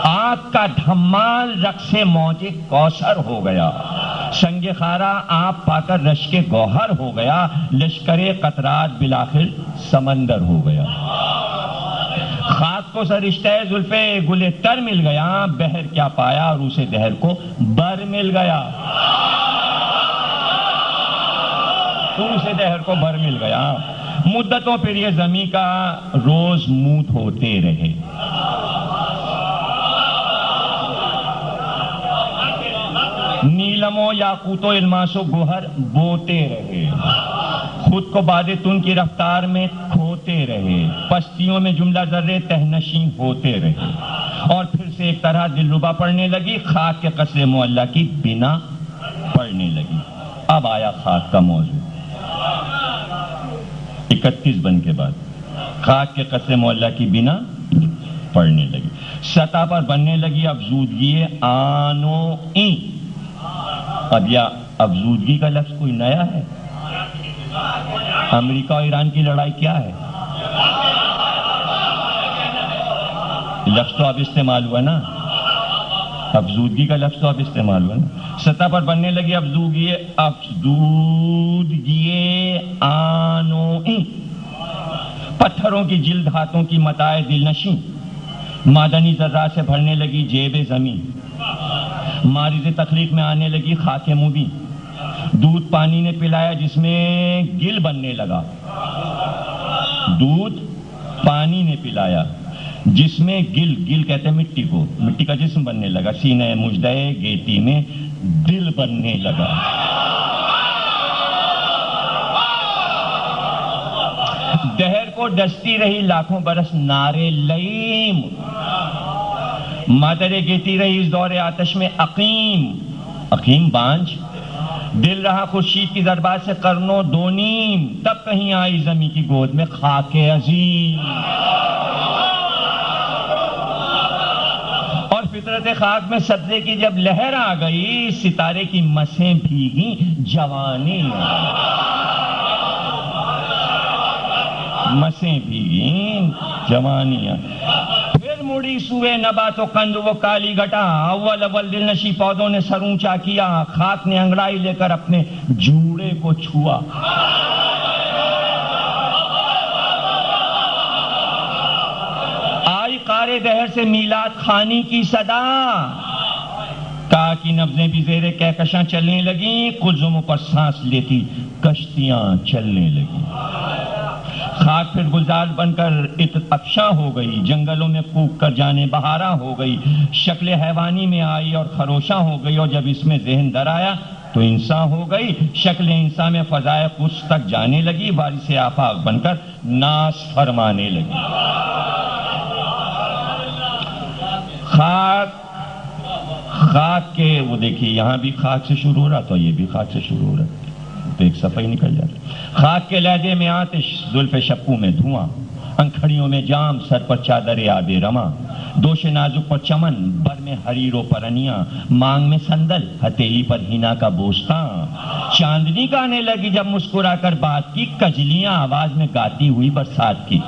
آگ کا دھمال رقص موج کوثر ہو گیا، سنگ خارا آپ پا کر رشک گوہر ہو گیا، لشکر قطرات بالآخر سمندر ہو گیا۔ خاک کو سرشتہ زلف گل تر مل گیا، بہر کیا پایا اور اسے دہر کو بر مل گیا، اسے دہر کو بر مل گیا۔ مدتوں پھر یہ زمیں کا روز موت ہوتے رہے، نیلم و یاقوت و الماس و گوہر بوتے رہے، خود کو باد تن کی رفتار میں کھوتے رہے، پستیوں میں جملہ ذرے تہنشین ہوتے رہے، اور پھر سے ایک طرح دلربا پڑنے لگی، خاک کے قصر معلّہ کی بنا پڑنے لگی۔ اب آیا خاک کا موضوع 31 بن کے بعد، خاک کے قصر معلّہ کی بنا پڑنے لگی، سطح پر بننے لگی افزودگی آن و این۔ اب یہ افزودگی کا لفظ کوئی نیا ہے؟ امریکہ اور ایران کی لڑائی کیا ہے؟ لفظ تو اب استعمال ہوا نا، افزودگی کا لفظ تو اب استعمال ہوا نا۔ سطح پر بننے لگی افزودگی آن و این، پتھروں کی جلد ہاتھوں کی متاع دل نشیں، معدنی ذرات سے بھرنے لگی جیب زمین، مارز تخلیق میں آنے لگی خاک مبین، دودھ پانی نے پلایا جس میں گل بننے لگا، دودھ پانی نے پلایا جس میں گل کہتے ہیں مٹی کو، مٹی کا جسم بننے لگا، سینہ مجدہ گیتی میں دل بننے لگا۔ دہر کو ڈستی رہی لاکھوں برس نارے لئیم، مادر گیتی رہی اس دور آتش میں عقیم بانجھ، دل رہا خورشید کی ضربات سے قرنوں دو نیم، تب کہیں آئی زمیں کی گود میں خاک عظیم، اور فطرت خاک میں سبزے کی جب لہر آ گئی، ستارے کی مسیں بھیگیں جوانی، مسیں بھیگیں جوانیاں، پھر مڑی سوئے نبات و قند وہ کالی گھٹا، اول دل نشی پودوں نے سر اونچا کیا، خاک نے انگڑائی لے کر اپنے جوڑے کو چھوا، آئی قارِ دہر سے میلاد خانی کی صدا، کہا کی نبضیں بھی زیر کہکشاں چلنے لگیں، قلزموں پر سانس لیتی کشتیاں چلنے لگیں، خاک پھر گلزار بن کر افشاں ہو گئی، جنگلوں میں پھونک کر جانے بہاراں ہو گئی، شکل حیوانی میں آئی اور خروشاں ہو گئی، اور جب اس میں ذہن در آیا تو انسان ہو گئی، شکل انسان میں فضائے قدس تک جانے لگی، وارث آفاق بن کر ناز فرمانے لگی۔ خاک کے وہ دیکھیے یہاں بھی خاک سے شروع ہو رہا تو یہ بھی خاک سے شروع ہو رہا تو ایک صفحہ ہی نکل جاتا۔ خاک کے لہجے میں آتش، زلف شپوں میں دھواں، انکھڑیوں میں جام، سر پر چادر آب رواں، دوش نازک پر چمن، بر میں حریر و پرنیاں، مانگ میں سندل، ہتھیلی پر ہینا کا بوستاں، چاندنی گانے لگی جب مسکرا کر بات کی، کجلیاں آواز میں گاتی ہوئی برسات کی۔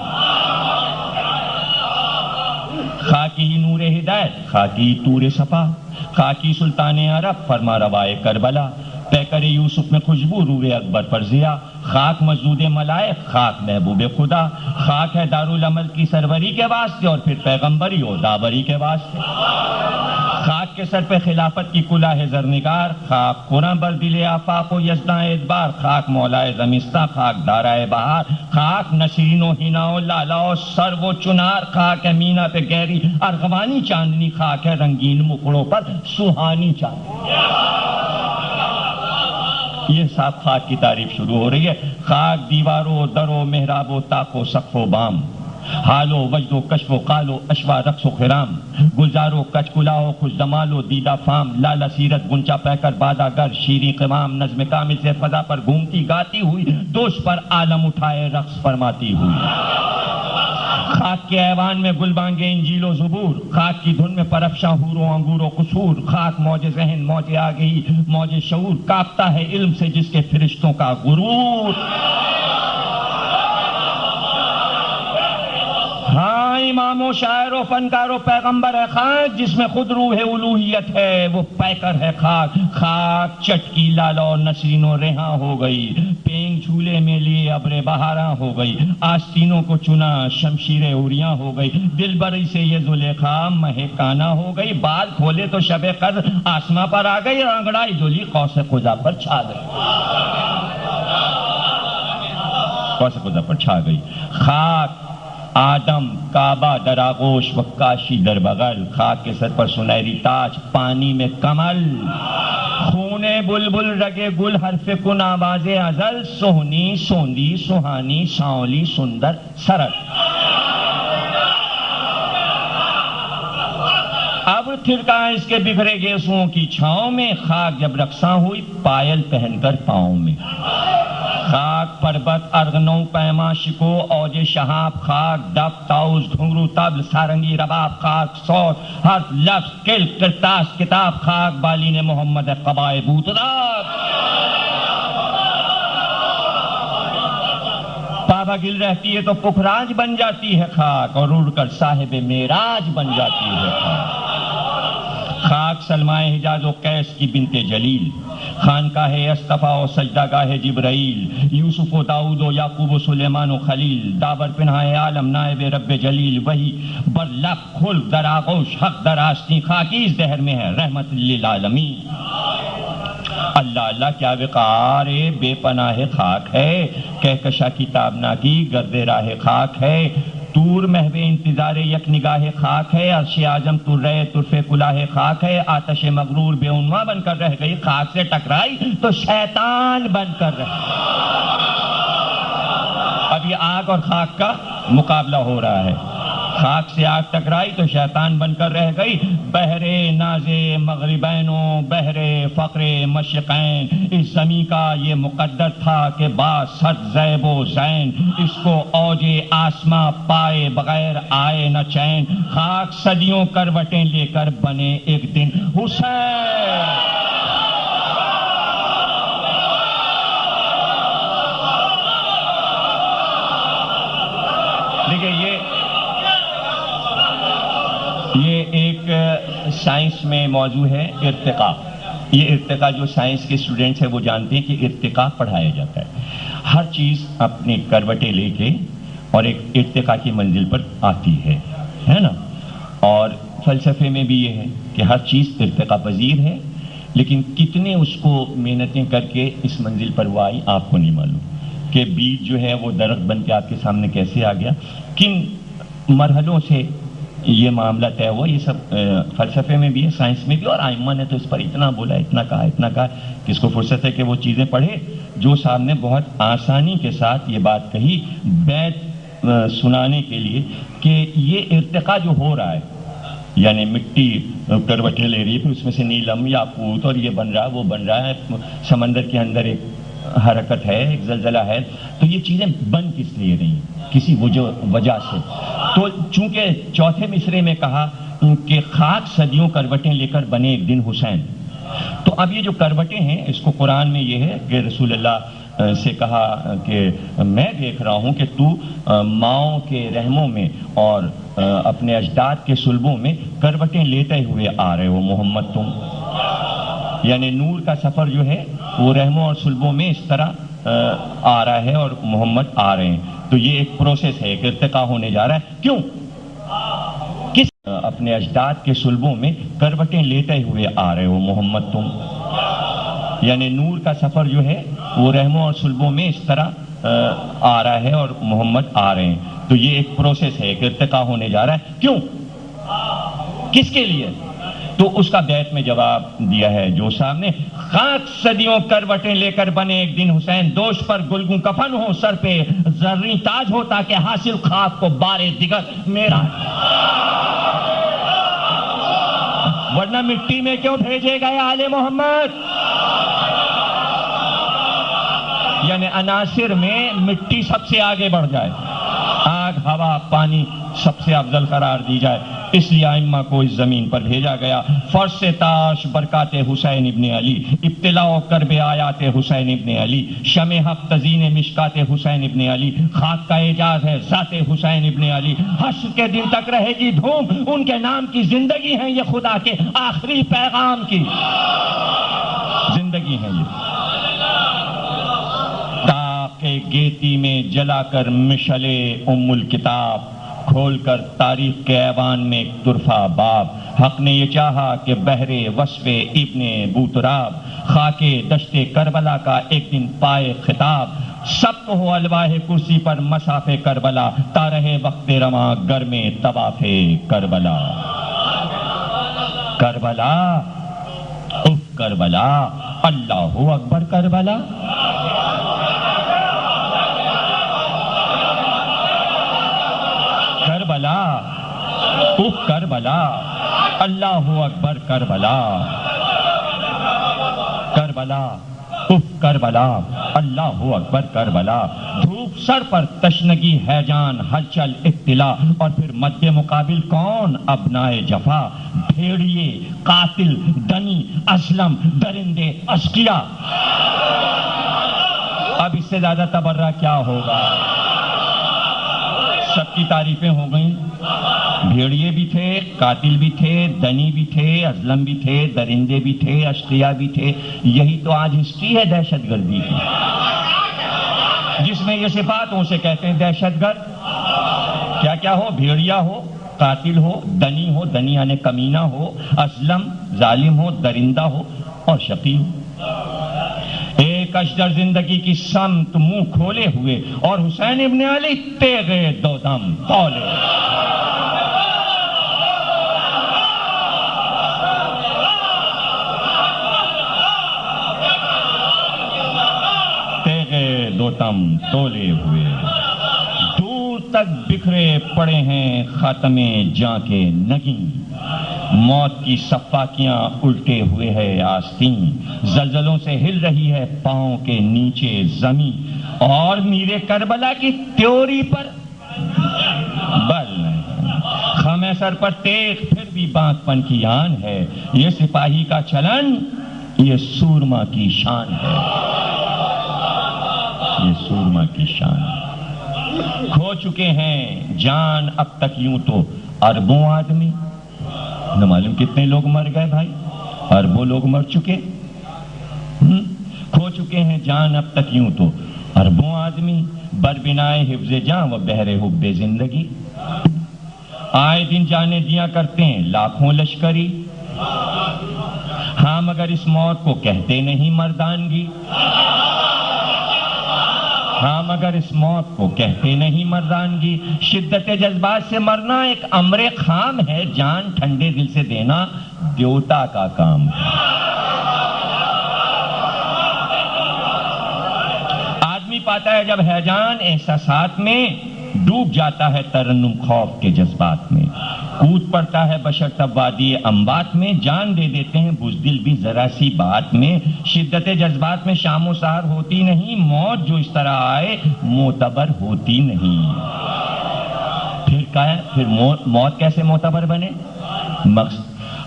خاکی ہی نور ہدایت، خاکی طور صفا، خاکی سلطان عرب، فرما روائے کربلا، پیکر یوسف میں خوشبو، روح اکبر پر ضیا، خاک مزدود ملائک، خاک محبوب خدا، خاک ہے دارالعمل کی سروری کے واسطے اور پھر پیغمبری و داوری کے واسطے، خاک کے سر پہ خلافت کی کلاه زرنگار، خاک قرآن بر دل آفاق و یزداں ادبار، خاک مولائے زمستاں، خاک دارائے بہار، خاک نسرین و ہنا و لالا و سر و چنار، خاک ہے مینا پہ گہری ارغوانی چاندنی، خاک ہے رنگین مکڑوں پر سہانی چاندنی۔ یہ صاحب خاک کی تعریف شروع ہو رہی ہے۔ خاک دیواروں درو محراب و طاق و سقف و بام، حال و وجد و کشف و قال و اشوا رقص و خرام، گلزار و کچ کلا و خوش دمال و دیدہ فام، لالا سیرت گنچا پہ کر بادہ گر شیریں قوام، نظم کامل سے فضا پر گھومتی گاتی ہوئی، دوش پر عالم اٹھائے رقص فرماتی ہوئی۔ خاک کے ایوان میں گل بانگے انجیل و زبور، خاک کی دھن میں پرافشاں حور و انگور و قصور، خاک موج ذہن موج آگہی موج شعور، کاپتا ہے علم سے جس کے فرشتوں کا غرور۔ ہاں امام و شاعر و فنکار و پیغمبر ہے خاک، جس میں خود روح الوہیت ہے وہ پیکر ہے خاک. خاک چٹکی لالا اور نسرین و ریحاں ہو گئی، پینگ جھولے میں لیے ابر بہاراں ہو گئی، آستینوں کو چنا شمشیر اوریاں ہو گئی، دل بری سے یہ زلیخا مہکانا ہو گئی، بال کھولے تو شب قدر آسماں پر آ گئی، انگڑائی جولی قوس قزح پر چھا گئی، قوس قزح پر چھا گئی. خاک آدم کعبہ در آغوش و کاشی در بغل، خاک کے سر پر سنہری تاج پانی میں کمل، خون بلبل رگے گل حرف کن آواز ازل، سہنی سوندی سہانی سانولی سندر سرل. اب تھرکا اس کے بکھرے گیسوں کی چھاؤں میں، خاک جب رقصاں ہوئی پائل پہن کر پاؤں میں. خاک پربت ارغنوں پیما شکو اوج شہاب، خاک ڈف تاؤس گھنگرو طبل سارنگی رباب، خاک صوت ہر لفظ قلم کرتاس کتاب، خاک بالین محمد قبائے بوتداب. پابا گل رہتی ہے تو پخراج بن جاتی ہے خاک، اور اڑ کر صاحب معراج بن جاتی ہے خاک. خاک سلمائے حجاز و قیس کی بنت جلیل، خانقاہ اصطفیٰ و سجدہ گاہ جبرائیل، یوسف و داؤد و یعقوب و سلیمان و خلیل، دابر پنہائے عالم نائب رب جلیل، وہی بر لب خلق در آغوش حق در آستین، خاکی اس دہر میں ہے رحمت للعالمین. اللہ اللہ کیا وقار بے پناہ خاک ہے، کہکشا کی تابنا کی گرد راہ خاک ہے، طور محو انتظار یک نگاہ خاک ہے، عرش اعظم طرے طرف کلاه خاک ہے، آتش مغرور بے عنواں بن کر رہ گئی، خاک سے ٹکرائی تو شیطان بن کر رہ گئی. اب یہ آگ اور خاک کا مقابلہ ہو رہا ہے. خاک سے آگ ٹکرائی تو شیطان بن کر رہ گئی. بحر ناز مغربین و بحر فقر مشرقین، اس زمین کا یہ مقدر تھا کہ با صد زیب و زین، اس کو اوج آسماں پائے بغیر آئے نہ چین. خاک صدیوں کروٹیں لے کر بنے ایک دن حسین. دیکھیے یہ ایک سائنس میں موضوع ہے ارتقاء. یہ ارتقاء جو سائنس کے اسٹوڈنٹس ہیں وہ جانتے ہیں کہ ارتقاء پڑھایا جاتا ہے. ہر چیز اپنی کروٹیں لے کے اور ایک ارتقاء کی منزل پر آتی ہے نا. اور فلسفے میں بھی یہ ہے کہ ہر چیز ارتقاء پذیر ہے، لیکن کتنے اس کو محنتیں کر کے اس منزل پر وہ آئی آپ کو نہیں معلوم. کہ بیج جو ہے وہ درخت بن کے آپ کے سامنے کیسے آ گیا، کن مرحلوں سے یہ معاملہ طے ہوا. یہ سب فلسفے میں بھی ہے، سائنس میں بھی، اور ائمہ نے تو اس پر اتنا بولا، اتنا کہا کہ اس کو فرصت ہے کہ وہ چیزیں پڑھے. جو صاحب نے بہت آسانی کے ساتھ یہ بات کہی بیت سنانے کے لیے کہ یہ ارتقاء جو ہو رہا ہے، یعنی مٹی کروٹیں لے رہی ہے، پھر اس میں سے نیلم یاقوت اور یہ بن رہا ہے وہ بن رہا ہے، سمندر کے اندر ایک حرکت ہے، ایک زلزلہ ہے. تو یہ چیزیں بن کس لیے رہی ہیں؟ کسی وجہ سے. تو چونکہ چوتھے مصرے میں کہا کہ خاک صدیوں کروٹیں لے کر بنے ایک دن حسین. تو اب یہ جو کروٹیں ہیں اس کو قرآن میں یہ ہے کہ رسول اللہ سے کہا کہ میں دیکھ رہا ہوں کہ تو ماؤں کے رحموں میں اور اپنے اجداد کے صلبوں میں کروٹیں لیتے ہوئے آ رہے ہو محمد تم. یعنی نور کا سفر جو ہے وہ رحموں اور صلبوں میں اس طرح آ رہا ہے اور محمد آ رہے ہیں. تو یہ ایک پروسیس ہے، ایک ارتقاء ہونے جا رہا ہے. کیوں؟ کس اپنے اجداد کے صلبوں میں کروٹیں لیتے ہوئے آ رہے ہو محمد تم. یعنی نور کا سفر جو ہے وہ رحموں اور صلبوں میں اس طرح آ رہا ہے اور محمد آ رہے ہیں. تو یہ ایک پروسیس ہے، ایک ارتقاء ہونے جا رہا ہے. کیوں؟ کس کے لیے؟ تو اس کا بیت میں جواب دیا ہے جو صاحب نے. خاک صدیوں کروٹیں لے کر بنے ایک دن حسین، دوش پر گلگوں کفن ہو سر پہ زریں تاج ہو تاکہ حاصل خاک کو بارے دیگر میرا. ورنہ مٹی میں کیوں بھیجے گئے آل محمد؟ یعنی عناصر میں مٹی سب سے آگے بڑھ جائے. آگ ہوا پانی سب سے افضل قرار دی جائے، اس لیے ائمہ کو اس زمین پر بھیجا گیا۔ فرش تاش برکات حسین ابن علی، ابتلاء و کرب آیات حسین ابن علی، شمع حق تزین مشکات حسین ابن علی، خاک کا اعجاز ہے ذات حسین ابن علی، حشر کے دن تک رہے گی دھوم ان کے نام کی زندگی ہے، یہ خدا کے آخری پیغام کی زندگی ہے یہ۔ تاکہ گیتی میں جلا کر مشلے ام الکتاب، کھول کر تاریخ کے ایوان میں ایک طرفہ باب، حق نے یہ چاہا کہ بحر وصف ابن بوتراب، خاک دشت کربلا کا ایک دن پائے خطاب، سب کو ہو الواح کرسی پر مصاف کربلا، تا رہے وقت رواں گر میں طواف کربلا۔ کربلا اف کربلا، اللہ اکبر کربلا۔ کربلا اف کربلا، اللہ اکبر کربلا۔ کربلا اف کربلا، اللہ اکبر کربلا۔ دھوپ سر پر تشنگی ہے جان ہلچل اطلاع، اور پھر مد مقابل کون ابنائے جفا، بھیڑیے قاتل دنی اسلم درندے اشقیا۔ اب اس سے زیادہ تبرہ کیا ہوگا؟ سب کی تعریفیں ہو گئیں، بھیڑیے بھی تھے، قاتل بھی تھے، دنی بھی تھے، ازلم بھی تھے، درندے بھی تھے، اشقیا بھی تھے۔ یہی تو آج ہسٹری ہے دہشت گردی کی، جس میں یہ صفات اسے کہتے ہیں دہشت گرد۔ کیا کیا ہو؟ بھیڑیا ہو، قاتل ہو، دنی یعنی کمینہ ہو، ازلم ظالم ہو، درندہ ہو اور شقی ہو۔ ایک اشجر زندگی کی سمت منہ کھولے ہوئے، اور حسین ابن علی تیغے دو دم تولے۔ تیغے دو دم تولے ہوئے، دور تک بکھرے پڑے ہیں خاتم جاں کے نگین، موت کی صفاکیاں الٹے ہوئے ہے آستین، زلزلوں سے ہل رہی ہے پاؤں کے نیچے زمین، اور میرے کربلا کی تیوری پر بل نہیں، خم سر پر تیغ پھر بھی بانک پن کی آن ہے، یہ سپاہی کا چلن، یہ سورما کی شان ہے، یہ سورما کی شان ہے۔ کھو چکے ہیں جان اب تک یوں تو اربوں آدمی، نہ معلوم کتنے لوگ مر گئے بھائی، اربوں لوگ مر چکے۔ کھو چکے ہیں جان اب تک یوں تو اربوں آدمی، بربنائے حفظ جاں و بہر حب زندگی، آئے دن جانے دیا کرتے ہیں لاکھوں لشکری، ہاں مگر اس موت کو کہتے نہیں مردانگی، ہاں مگر اس موت کو کہتے نہیں مردانگی، شدت جذبات سے مرنا ایک امر خام ہے، جان ٹھنڈے دل سے دینا دیوتا کا کام ہے۔ آدمی پاتا ہے جب ہیجان احساسات میں، ڈوب جاتا ہے ترنم خوف کے جذبات میں، کود پڑتا ہے بشر تب وادی اموات میں، جان دے دیتے ہیں بزدل بھی ذرا سی بات میں، شدت جذبات میں شام و سحر ہوتی نہیں، موت جو اس طرح آئے معتبر ہوتی نہیں۔ پھر موت کیسے معتبر بنے؟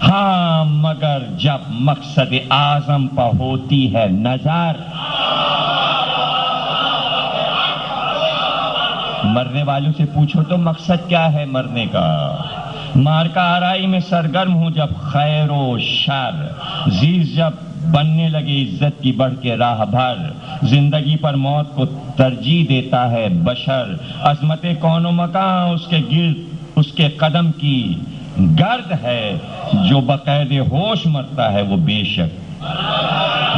ہاں مگر جب مقصد اعظم پہ ہوتی ہے نظر، مرنے والوں سے پوچھو تو مقصد کیا ہے مرنے کا، مارکا آرائی میں سرگرم ہوں جب خیر و شر، زیز جب بننے لگے عزت کی بڑھ کے راہ بھر، زندگی پر موت کو ترجیح دیتا ہے بشر، عظمت کون و مکان اس کے گرد اس کے قدم کی گرد ہے، جو بقید ہوش مرتا ہے وہ بے شک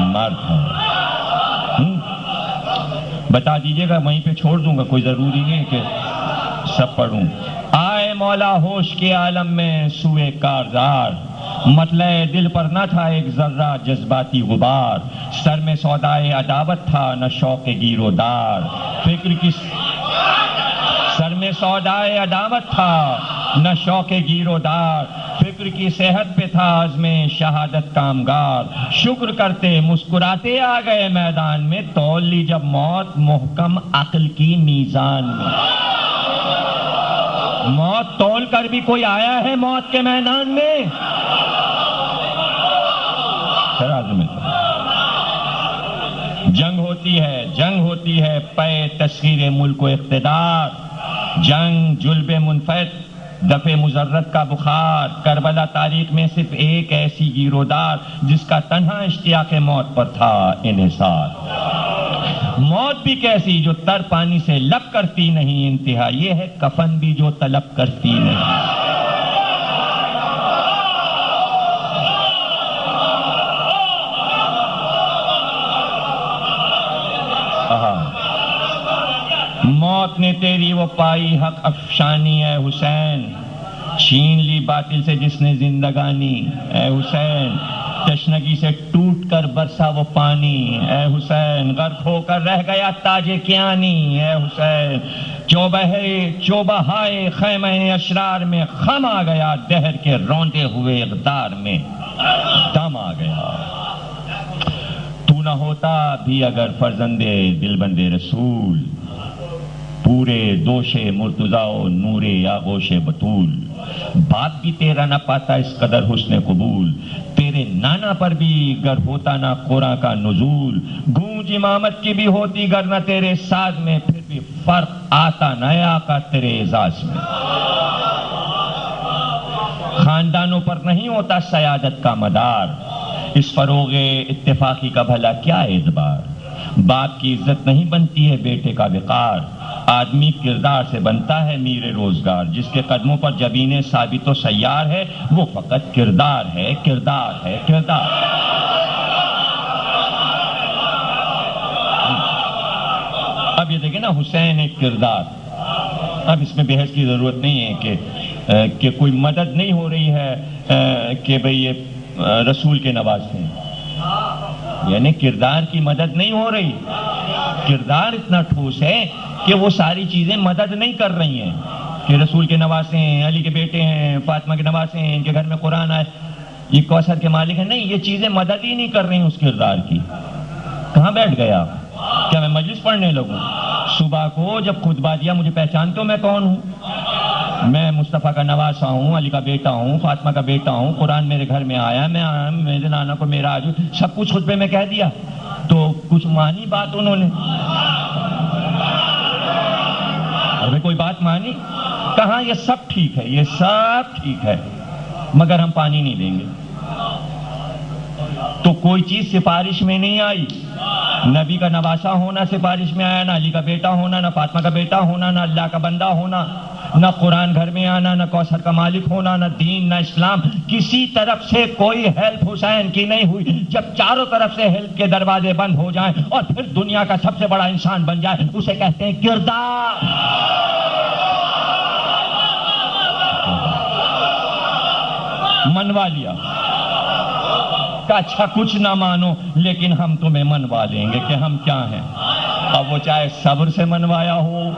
مرد ہے۔ بتا دیجئے گا، وہیں پہ چھوڑ دوں گا، کوئی ضروری نہیں کہ سب پڑھوں۔ آئے مولا ہوش کے عالم میں سوئے کارزار، مطلع دل پر نہ تھا ایک ذرہ جذباتی غبار، سر میں سودائے عداوت تھا نہ شوق گیر و دار، فکر کی سر میں سودائے عداوت تھا نہ شوق گیر و دار، فکر کی صحت پہ تھا عزم شہادت کامگار، شکر کرتے مسکراتے آ گئے میدان میں، تول لی جب موت محکم عقل کی میزان میں۔ موت تول کر بھی کوئی آیا ہے موت کے میدان میں؟ جنگ ہوتی ہے پے تسخیر ملک و اقتدار، جنگ جلب منفعت دفع مضرت کا بخار، کربلا تاریخ میں صرف ایک ایسی گیرودار جس کا تنہا اشتیاق موت پر تھا انحصار۔ موت بھی کیسی جو تر پانی سے لب کرتی نہیں، انتہا یہ ہے کفن بھی جو طلب کرتی نہیں۔ موت نے تیری وہ پائی حق افشانی اے حسین، چھین لی باطل سے جس نے زندگانی اے حسین، تشنگی سے ٹوٹ کر برسا وہ پانی اے حسین، غرق ہو کر رہ گیا تاج کیانی اے حسین، چوبہ ہائے خیمہ اشرار میں خم آ گیا، دہر کے روندے ہوئے اقدار میں دم آ گیا۔ تو نہ ہوتا بھی اگر فرزند دلبند رسول، پورے دوش مرتضیٰ و نور آغوش بطول، باپ بھی تیرا نہ پاتا اس قدر حسن قبول، تیرے نانا پر بھی گر ہوتا نہ قرآن کا نزول، گونج امامت کی بھی ہوتی گر نہ تیرے ساز میں، پھر بھی فرق آتا نہ آقا تیرے اعزاز میں۔ خاندانوں پر نہیں ہوتا سیادت کا مدار، اس فروغ اتفاقی کا بھلا کیا اعتبار، باپ کی عزت نہیں بنتی ہے بیٹے کا وقار، آدمی کردار سے بنتا ہے میر روزگار، جس کے قدموں پر جبین ثابت و سیار ہے وہ فقط کردار ہے، کردار ہے، کردار۔ اب یہ دیکھیں نا، حسین ایک کردار، اب اس میں بحث کی ضرورت نہیں ہے کہ کوئی مدد نہیں ہو رہی ہے کہ بھئی یہ رسول کے نواز ہیں، یعنی کردار کی مدد نہیں ہو رہی، کردار اتنا ٹھوس ہے کہ وہ ساری چیزیں مدد نہیں کر رہی ہیں کہ رسول کے نواسے ہیں، علی کے بیٹے ہیں، فاطمہ کے نواسے ہیں، ان کے گھر میں قرآن آئے، یہ کوثر کے مالک ہیں، نہیں، یہ چیزیں مدد ہی نہیں کر رہی ہیں اس کردار کی۔ کہاں بیٹھ گیا؟ کیا میں مجلس پڑھنے لگوں؟ صبح کو جب خطبہ دیا، مجھے پہچانتے ہو میں کون ہوں؟ میں مصطفیٰ کا نواسا ہوں، علی کا بیٹا ہوں، فاطمہ کا بیٹا ہوں، قرآن میرے گھر میں آیا، میں میرے نانا کو میرا آج سب کچھ خطبے میں کہہ دیا، تو کچھ مانی بات انہوں نے؟ ابھی کوئی بات مانی؟ کہاں؟ یہ سب ٹھیک ہے، یہ سب ٹھیک ہے، مگر ہم پانی نہیں دیں گے۔ تو کوئی چیز سفارش میں نہیں آئی، نبی کا نواسا ہونا سفارش میں آیا، نہ علی کا بیٹا ہونا، نہ فاطمہ کا بیٹا ہونا، نہ اللہ کا بندہ ہونا، نہ قرآن گھر میں آنا، نہ کوثر کا مالک ہونا، نہ دین، نہ اسلام، کسی طرف سے کوئی ہیلپ حسین کی نہیں ہوئی۔ جب چاروں طرف سے ہیلپ کے دروازے بند ہو جائیں اور پھر دنیا کا سب سے بڑا انسان بن جائے، اسے کہتے ہیں کردار۔ منوا لیا کہ اچھا کچھ نہ مانو لیکن ہم تمہیں منوا لیں گے کہ ہم کیا ہیں۔ اب وہ چاہے صبر سے منوایا ہو،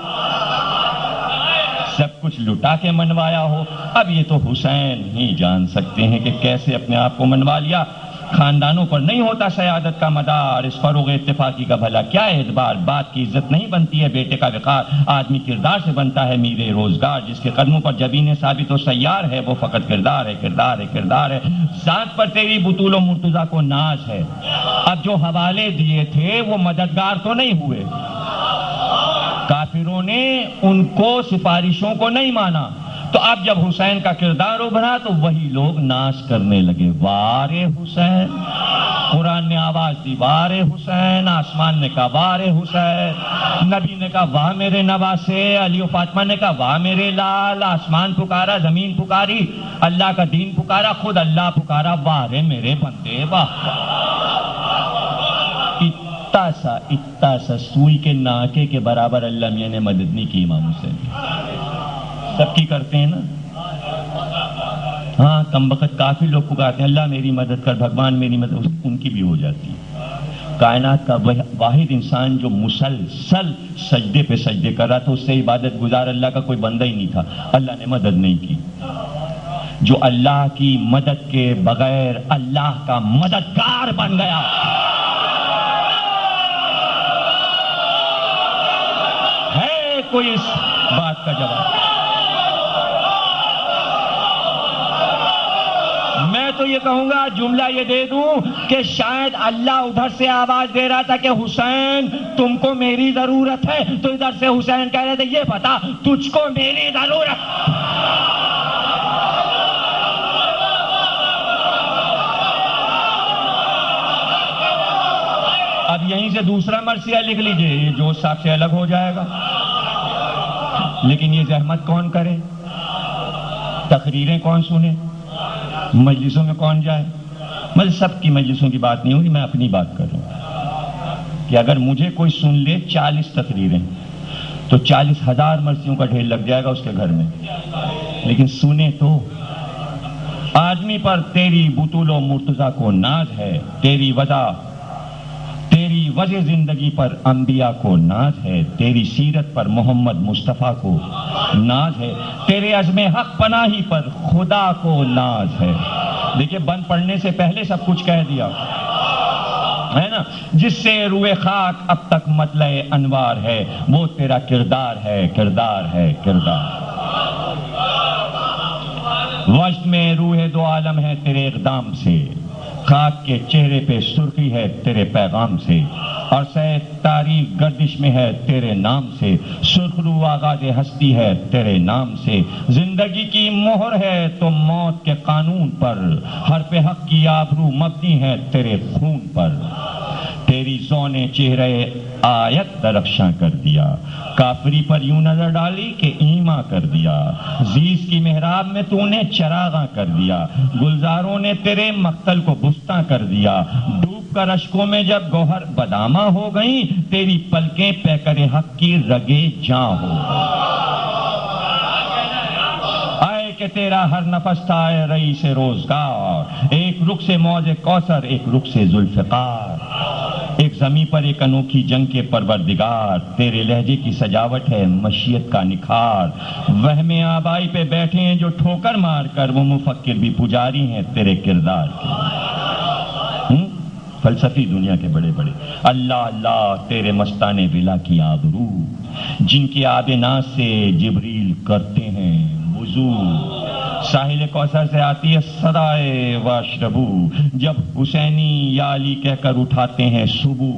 سب کچھ لٹا کے منوایا ہو، اب یہ تو حسین ہی جان سکتے ہیں کہ کیسے اپنے آپ کو منوا لیا۔ خاندانوں پر نہیں ہوتا سیادت کا مدار، اس فروغ اتفاقی کا بھلا کیا اعتبار، باپ کی عزت نہیں بنتی ہے بیٹے کا وقار، آدمی کردار سے بنتا ہے میر روزگار، جس کے قدموں پر جبین ثابت و سیار ہے وہ فقط کردار ہے، کردار ہے، کردار ہے۔ ذات پر تیری بطول و مرتضیٰ کو ناز ہے، اب جو حوالے دیے تھے وہ مددگار تو نہیں ہوئے، کافروں نے ان کو سفارشوں کو نہیں مانا، تو اب جب حسین کا کردار ابھرا تو وہی لوگ ناز کرنے لگے، وارے حسین، قرآن نے آواز دی وارے حسین، آسمان نے کہا وارے حسین، نبی نے کہا واہ میرے نواسے، علی و فاطمہ نے کہا واہ میرے لال، آسمان پکارا، زمین پکاری، اللہ کا دین پکارا، خود اللہ پکارا، وارے میرے بندے واہ۔ اتنا سا سوئی کے ناکے کے برابر اللہ میاں نے مدد نہیں کی امام حسین، سب کی کرتے ہیں نا، ہاں کم بخت کافی لوگ پکارتے ہیں اللہ میری مدد کر، بھگوان میری مدد، ان کی بھی ہو جاتی ہے۔ کائنات کا واحد انسان جو مسلسل سجدے پہ سجدے کر رہا تھا، اس سے عبادت گزار اللہ کا کوئی بندہ ہی نہیں تھا، اللہ نے مدد نہیں کی۔ جو اللہ کی مدد کے بغیر اللہ کا مددگار بن گیا، ہے کوئی اس بات کا جواب؟ تو یہ کہوں گا، جملہ یہ دے دوں کہ شاید اللہ ادھر سے آواز دے رہا تھا کہ حسین تم کو میری ضرورت ہے، تو ادھر سے حسین کہہ رہے تھے یہ بتا تجھ کو میری ضرورت۔ اب یہیں سے دوسرا مرثیہ لکھ لیجئے، یہ جو صاحب سے الگ ہو جائے گا، لیکن یہ زحمت کون کرے، تقریریں کون سنے، مجلسوں میں کون جائے؟ مطلب سب کی مجلسوں کی بات نہیں ہوگی، میں اپنی بات کر رہا ہوں کہ اگر مجھے کوئی سن لے 40 تقریریں تو 40,000 مرثیوں کا ڈھیر لگ جائے گا اس کے گھر میں، لیکن سنے تو آدمی پر تیری بطول و مرتضیٰ کو ناز ہے، تیری وجہ زندگی پر انبیاء کو ناز ہے، تیری سیرت پر محمد مصطفیٰ کو ناز ہے، تیرے عزم حق پناہی پر خدا کو ناز ہے۔ دیکھیں بند پڑھنے سے پہلے سب کچھ کہہ دیا ہے نا، جس سے روئے خاک اب تک مطلع انوار ہے، وہ تیرا کردار ہے، کردار ہے، کردار۔ وجد میں روح دو عالم ہے تیرے اقدام سے، خاک کے چہرے پہ سرخی ہے تیرے پیغام سے، اور سید تاریخ گردش میں ہے تیرے نام سے، سرخ رو آغاز ہستی ہے تیرے نام سے، زندگی کی مہر ہے تو موت کے قانون پر، حرف حق کی آبرو مبنی ہے تیرے خون پر، تیری زون چہرے آیت درخشاں کر دیا، کافری پر یوں نظر ڈالی کہ ایما کر دیا، زیز کی محراب میں تو نے چراغاں کر دیا، گلزاروں نے تیرے مقتل کو بستاں کر دیا، ڈوب کر اشکوں میں جب گوہر بداماں ہو گئیں، تیری پلکیں پیکر حق کی رگے جاں ہو آئے کہ تیرا ہر نفس تھا اے رئیس روزگار، ایک رخ سے موج کوثر، ایک رخ سے ذوالفقار، ایک زمین پر ایک انوکھی جنگ کے پروردگار، تیرے لہجے کی سجاوٹ ہے مشیت کا نکھار، وہم آبائی پہ بیٹھے ہیں جو ٹھوکر مار کر، وہ مفکر بھی پجاری ہیں تیرے کردار کے۔ فلسفی دنیا کے بڑے بڑے اللہ اللہ تیرے مستانے ولا کی آبرو، جن کے آب ناز سے جبریل کرتے ہیں وضو، ساحل کوثر سے آتی ہے صدائے واشربو، جب حسینی یا علی کہہ کر اٹھاتے ہیں صبح،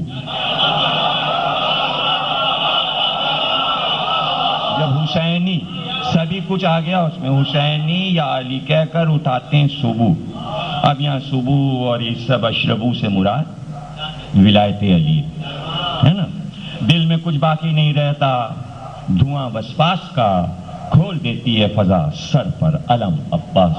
جب حسینی سبھی کچھ آ گیا اس میں، حسینی یا علی کہہ کر اٹھاتے ہیں صبح۔ اب یہاں صبح اور یہ سب اشربو سے مراد ولایت علی ہے نا، دل میں کچھ باقی نہیں رہتا، دھواں وسواس کا کھول دیتی ہے فضا، سر پر علم عباس۔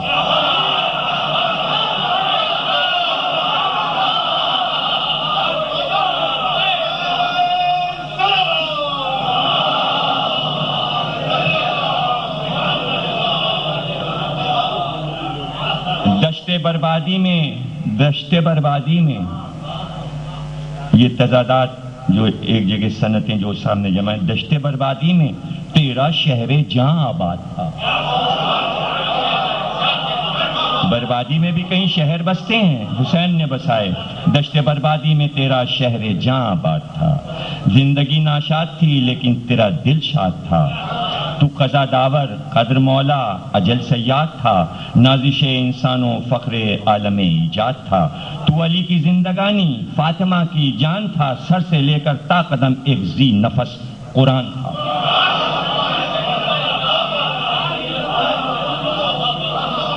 دشت بربادی میں یہ تضادات جو ایک جگہ سنتیں جو سامنے جمع ہیں، دشت بربادی میں تیرا شہر جہاں آباد تھا، بربادی میں بھی کئی شہر بستے ہیں، حسین نے بسائے، دشت بربادی میں تیرا شہر جہاں آباد تھا، زندگی ناشاد تھی لیکن تیرا دل شاد تھا، تو قضا داور قدر مولا اجل سیاد تھا، نازش انسانوں فخر عالم ایجاد تھا، تو علی کی زندگانی فاطمہ کی جان تھا، سر سے لے کر تا قدم ایک ذی نفس قرآن تھا۔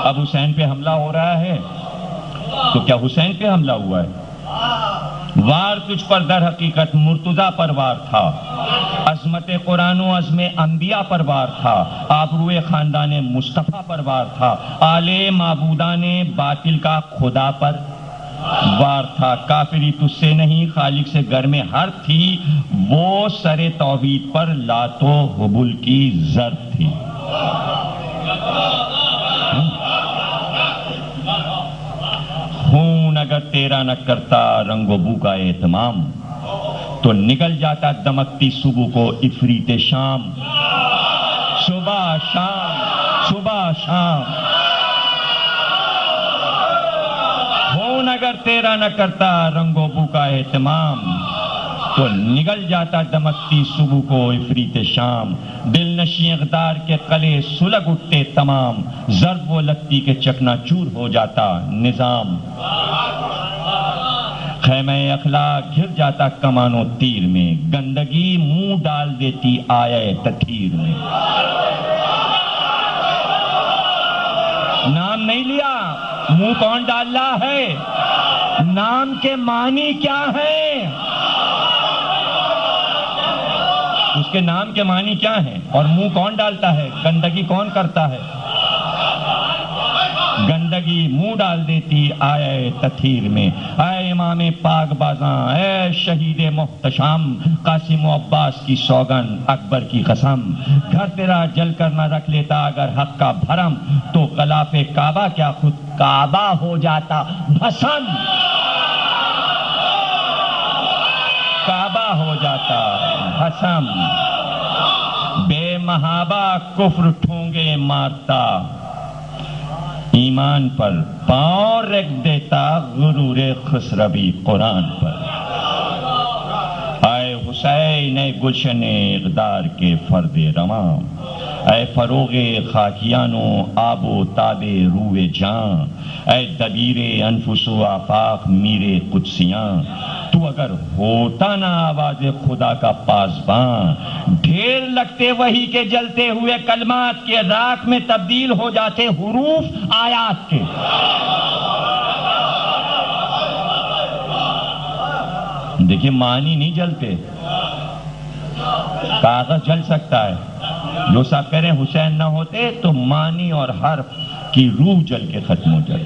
اب حسین پہ حملہ ہو رہا ہے تو کیا حسین پہ حملہ ہوا ہے؟ وار تجھ پر در حقیقت مرتضیٰ پر وار تھا، عظمت قرآن و عزم انبیاء پر وار تھا، آبروئے خاندان مصطفیٰ پر وار تھا، آل معبودان باطل کا خدا پر وار تھا، کافری تجھ سے نہیں خالق سے گر میں ہر تھی، وہ سر توحید پر لات و حبل کی زر تھی۔ خون اگر تیرا نہ کرتا رنگ و بو کا اہتمام، تو نگل جاتا دمکتی صبح کو عفریت شام، صبح شام صبح شام، خون اگر تیرا نہ کرتا رنگ و بو کا اہتمام، تو نگل جاتا دمکتی صبح کو عفریت شام، دل نشیں اقدار کے قلعے سلگ اٹھتے تمام، ضرب وہ لگتی کہ چکنا چور ہو جاتا نظام، خیمہ اخلاق گر جاتا کمان و تیر میں، گندگی منہ ڈال دیتی آیے تطہیر میں۔ نام نہیں لیا، منہ کون ڈال رہا ہے؟ نام کے معنی کیا ہیں؟ اس کے نام کے معنی کیا ہیں؟ اور منہ کون ڈالتا ہے؟ گندگی کون کرتا ہے؟ گندگی منہ ڈال دیتی آئے تطہیر میں۔ اے امام پاک بازاں، اے شہید محتشم، قاسم و عباس کی سوگن، اکبر کی قسم، گھر تیرا جل کر نہ رکھ لیتا اگر حق کا بھرم، تو غلاف کعبہ کیا خود کعبہ ہو جاتا بھسم، کعبہ ہو جاتا بھسم۔ بے محابہ کفر ٹھونگے مارتا، ایمان پر پاؤں رکھ دیتا غرور خسروی قرآن پر۔ اے حسین، اے گلشن اقدار کے فرد رواں، اے فروغ خاکیانو آب و تاب روح جاں، اے دبیر انفس و آفاق میر قدسیاں، تو اگر ہوتا نا آواز خدا کا پاسباں، ڈھیر لگتے وہی کے جلتے ہوئے کلمات کے، راکھ میں تبدیل ہو جاتے حروف آیات کے۔ دیکھیں معنی نہیں جلتے، کاغذ جل سکتا ہے، جو صاحب کہہ رہے ہیں حسین نہ ہوتے تو معنی اور حرف کی روح جل کے ختم ہو جاتی،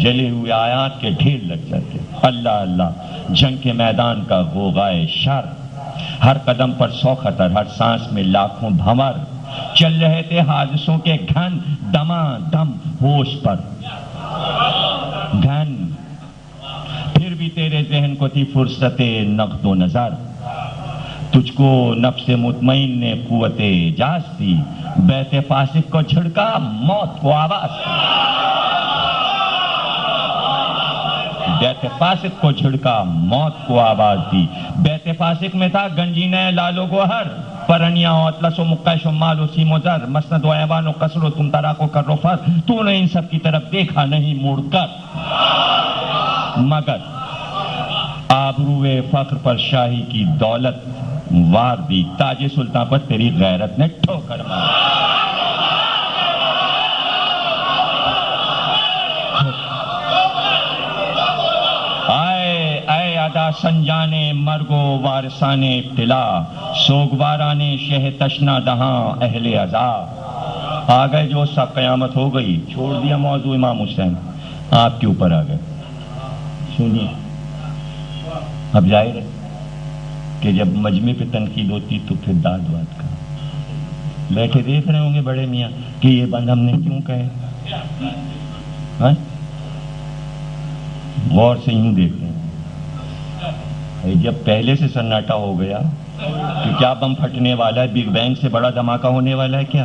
جلے ہوئے آیات کے ڈھیر لگ جاتے۔ اللہ اللہ، جنگ کے میدان کا غوغائے شر، ہر قدم پر 100 خطر، ہر سانس میں لاکھوں بھنور، چل رہے تھے حادثوں کے گھن، دما دم ہوش پر گھن، پھر بھی تیرے ذہن کو تھی فرصت نقد و نظر، تجھ کو نفس مطمئن نے قوت اعجاز دی، بیت فاسق کو جھڑکا موت کو آواز دی، بیت فاسق کو جھڑکا موت کو آواز دی۔ بیت فاسق میں تھا گنجینہ لالو گوہر، پرنیا و اطلس و مقیش و مال و سیم و زر، مسند و ایوان و قصر و تم تراک و کر و فر، تو نے ان سب کی طرف دیکھا نہیں مڑ کر، مگر آبرو فخر پر شاہی کی دولت وار دی، تاج سلطان پر تیری غیرت نے ٹھوکر ماری۔ اے ادا سنجانے مرگ و وارثان ابتلا، سوگواران شہ تشنا دہاں اہل عزا، آ گئے جو سب قیامت ہو گئی، چھوڑ دیا موضوع امام حسین، آپ کے اوپر آ گئے۔ سنیے، اب ظاہر ہے کہ جب مجمع پہ تنقید ہوتی تو پھر داد واد کا بیٹھے دیکھ رہے ہوں گے بڑے میاں کہ یہ بند ہم نے کیوں کہے، غور سے یوں دیکھ رہے ہیں۔ جب پہلے سے سناٹا ہو گیا کہ کیا بم پھٹنے والا ہے، بگ بینگ سے بڑا دھماکہ ہونے والا ہے کیا؟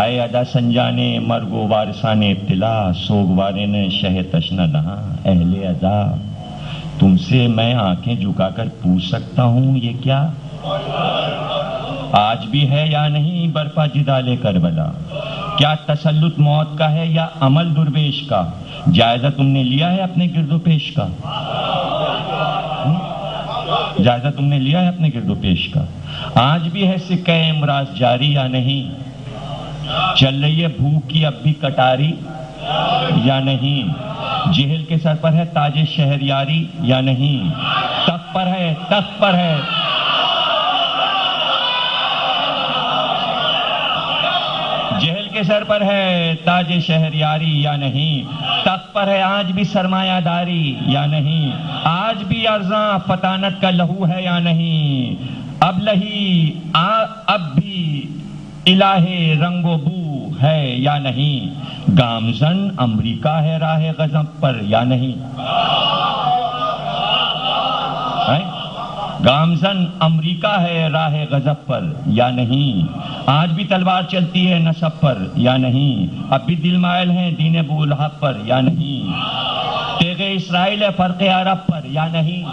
آئے ادا سنجانے مرگ و وارثان ابتلا، سوگوارے نے شہ تشنا دہاں اہل عزا، تم سے میں آنکھیں جھکا کر پوچھ سکتا ہوں یہ کیا آج بھی ہے یا نہیں برپا جدال کربلا، کیا تسلط موت کا ہے یا عمل درویش کا، جائزہ تم نے لیا ہے اپنے گرد و پیش کا، جائزہ تم نے لیا ہے اپنے گرد و پیش کا، آج بھی ہے سکہ امراض جاری یا نہیں، چل رہی ہے بھوک کی اب بھی کٹاری یا نہیں، جہل کے سر پر ہے تاج شہریاری یا نہیں، تخت پر ہے، تخت پر ہے، جہل کے سر پر ہے تاج شہریاری یا نہیں، تخت پر ہے آج بھی سرمایہ داری یا نہیں، آج بھی ارزاں فطانت کا لہو ہے یا نہیں، اب بھی الہ رنگ و بو ہے یا نہیں، گامزن امریکہ ہے راہ غضب پر یا نہیں، گامزن امریکہ ہے راہ غضب پر یا نہیں، آج بھی تلوار چلتی ہے نسب پر یا نہیں، اب بھی دل مائل ہیں دین ابو لہب پر یا نہیں، تیغ اسرائیل ہے فرق عرب پر یا نہیں؟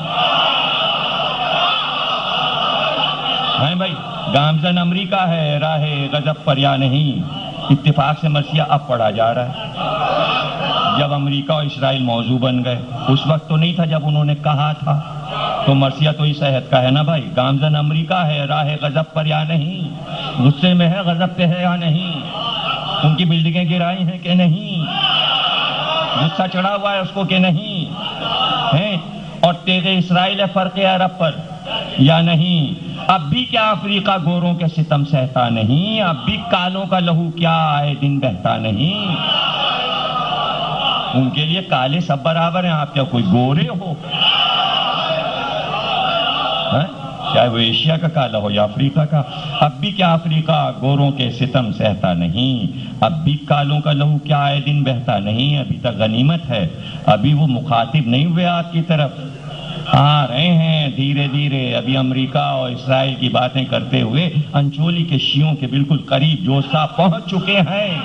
ہیں بھائی، گامزن امریکہ ہے راہ غضب پر یا نہیں؟ اتفاق سے مرثیہ اب پڑھا جا رہا ہے، جب امریکہ اور اسرائیل موضوع بن گئے اس وقت تو نہیں تھا جب انہوں نے کہا تھا، تو مرثیہ تو اس عہد کا ہے نا بھائی، گامزن امریکہ ہے راہ غضب پر یا نہیں؟ غصے میں ہے، غضب پہ ہے یا نہیں؟ ان کی بلڈنگیں گرائی ہیں کہ نہیں؟ غصہ چڑھا ہوا ہے اس کو کہ نہیں ہیں؟ اور تیغ اسرائیل ہے فرق عرب پر یا نہیں؟ اب بھی کیا افریقہ گوروں کے ستم سہتا نہیں؟ اب بھی کالوں کا لہو کیا آئے دن بہتا نہیں؟ ان کے لیے کالے سب برابر ہیں، آپ کیا کوئی گورے ہو؟ چاہے وہ ایشیا کا کالا ہو یا افریقہ کا، اب بھی کیا افریقہ گوروں کے ستم سہتا نہیں؟ اب بھی کالوں کا لہو کیا آئے دن بہتا نہیں؟ ابھی تک غنیمت ہے، ابھی وہ مخاطب نہیں ہوئے آپ کی طرف، آ رہے ہیں دھیرے دھیرے، ابھی امریکہ اور اسرائیل کی باتیں کرتے ہوئے انچولی کے شیعوں کے بالکل قریب جوسا پہنچ چکے ہیں،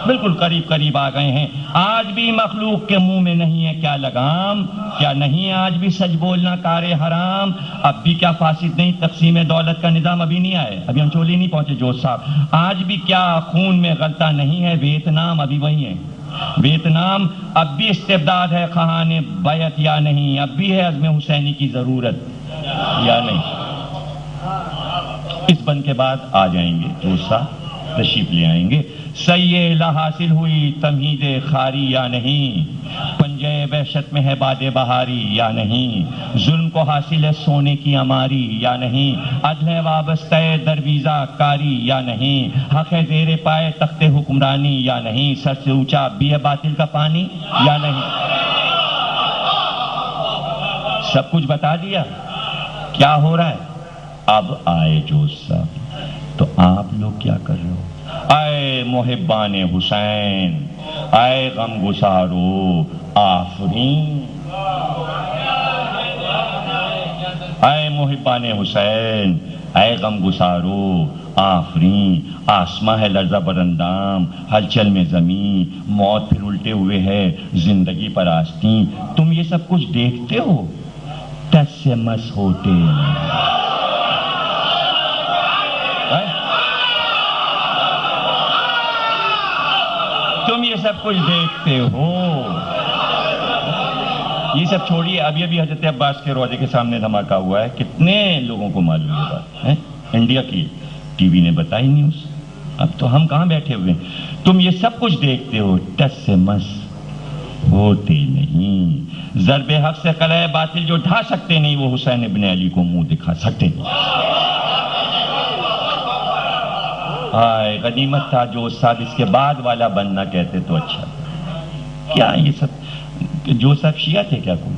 بالکل قریب آ گئے ہیں۔ آج بھی مخلوق کے منہ میں نہیں ہے کیا لگام؟ کیا نہیں آج بھی سچ بولنا کار حرام؟ اب بھی کیا فاسد نہیں تقسیم دولت کا نظام؟ ابھی نہیں آئے، ابھی انچولی نہیں پہنچے جوش صاحب۔ آج بھی کیا خون میں غلطہ نہیں ہے ویتنام؟ ابھی وہی ہے ویتنام۔ اب بھی استبداد ہے خواہان بیعت یا نہیں؟ اب بھی ہے عزم حسینی کی ضرورت یا نہیں؟ اس بند کے بعد آ جائیں گے جوش صاحب، تشریف لے آئیں گے۔ سیئلہ حاصل ہوئی تمہید خاری یا نہیں؟ پنجے وحشت میں ہے باد بہاری یا نہیں؟ ظلم کو حاصل ہے سونے کی اماری یا نہیں؟ عدل ہے وابستہ درویزہ کاری یا نہیں؟ حق ہے زیر پائے تخت حکمرانی یا نہیں؟ سر سے اونچا بھی ہے باطل کا پانی یا نہیں؟ سب کچھ بتا دیا کیا ہو رہا ہے۔ اب آئے جوش صاحب، تو آپ لوگ کیا کر رہے ہو؟ اے محبان حسین، اے غم گسارو آفرین، اے محبان حسین، اے غم گسارو آفرین۔ آسماں ہے لرزہ برندام، ہلچل میں زمین، موت پھر الٹے ہوئے ہے زندگی پر آستین۔ تم یہ سب کچھ دیکھتے ہو، ٹس سے مس ہوتے تم یہ سب کچھ دیکھتے ہو۔ یہ سب چھوڑیے، ابھی حضرت عباس کے روضے کے سامنے دھماکہ ہوا ہے، کتنے لوگوں کو معلوم یہ بات ہے؟ انڈیا کی ٹی وی نے بتائی نیوز، اب تو ہم کہاں بیٹھے ہوئے ہیں۔ تم یہ سب کچھ دیکھتے ہو، ٹس سے مس ہوتے نہیں۔ ضرب حق سے قلعہ باطل جو ڈھا سکتے نہیں، وہ حسین ابن علی کو منہ دکھا سکتے نہیں۔ ہائے غنیمت تھا جو صاحب اس کے بعد والا بننا کہتے تو اچھا تھا۔ کیا یہ سب جو صاحب شیعہ تھے کیا کوئی؟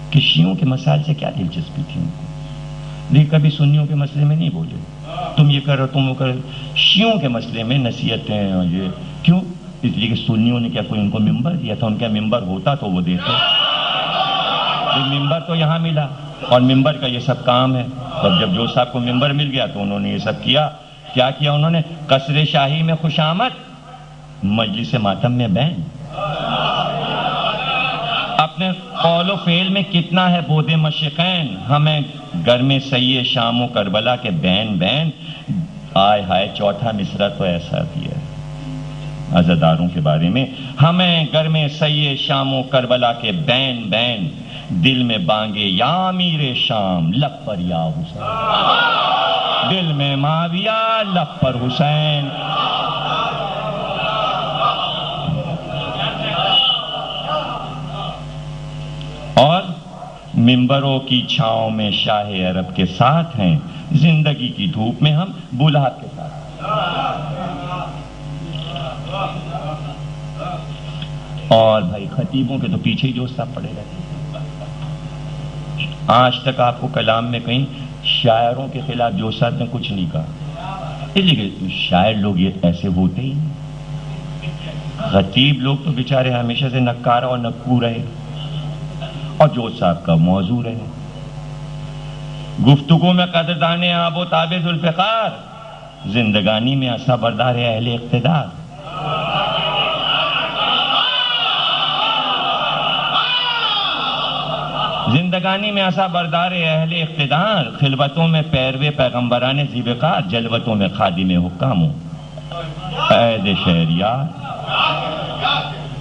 کہ شیعوں کے مسائل سے کیا دلچسپی تھی ان کو؟ لیکن کبھی سنیوں کے مسئلے میں نہیں بولے، تم یہ کرو تم وہ کرو۔ شیعوں کے مسئلے میں نصیحتیں اور یہ کیوں؟ اس لیے کہ سنیوں نے کیا کوئی ان کو ممبر دیا تھا؟ ان کا ممبر ہوتا تو وہ دیتے، ممبر تو یہاں ملا اور ممبر کا یہ سب کام ہے۔ تب جب جو صاحب کو ممبر مل گیا تو انہوں نے یہ سب کیا۔ کیا کیا انہوں نے؟ قصر شاہی میں خوشامد، مجلس ماتم میں بین۔ اپنے قول و فعل میں کتنا ہے بود مشرقین، ہمیں گھر میں سیئ شام و کربلا کے بین بین۔ آئے ہائے چوتھا مصرع تو ایسا بھی ہے عزاداروں کے بارے میں، ہمیں گھر میں سیئ شام و کربلا کے بین بین، دل میں بانگے یا امیر شام لب پر یا حسین، دل میں معاویہ لب پر حسین۔ اور ممبروں کی چھاؤں میں شاہ عرب کے ساتھ ہیں، زندگی کی دھوپ میں ہم بلہب کے ساتھ۔ اور بھائی خطیبوں کے تو پیچھے ہی جو سب پڑے رہتے۔ آج تک آپ کو کلام میں کہیں شاعروں کے خلاف جو صاحب نے کچھ نہیں کہا، اس لیے شاعر لوگ یہ ایسے ہوتے ہی نہیں۔ خطیب لوگ تو بیچارے ہمیشہ سے نکارہ اور نکو رہے، اور جو صاحب کا موضوع رہے۔ گفتگو میں قدردان آب و تاب ذوالفقار، زندگانی میں عصا بردار اہل اقتدار۔ زندگانی میں ایسا بردار اہل اقتدار، خلوتوں میں پیروے پیغمبران زیبقار، جلوتوں میں خادم حکام ہوں عہد شہریار،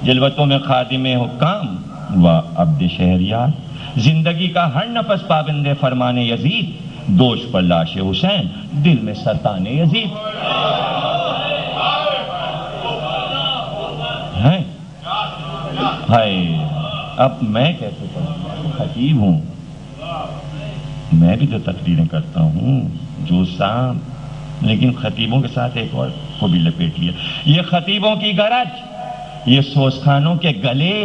جلوتوں میں خادم حکام و عبد شہریار، زندگی کا ہر نفس پابند فرمان یزید، دوش پر لاش حسین، دل میں سرطان یزید ہیں۔ ہائے اب میں کیسے کروں، خطیب ہوں، میں بھی تو تقریریں کرتا ہوں جو سام، لیکن خطیبوں کے ساتھ ایک اور کو بھی لپیٹ لیا، یہ خطیبوں کی گرج، یہ سوزخانوں کے گلے،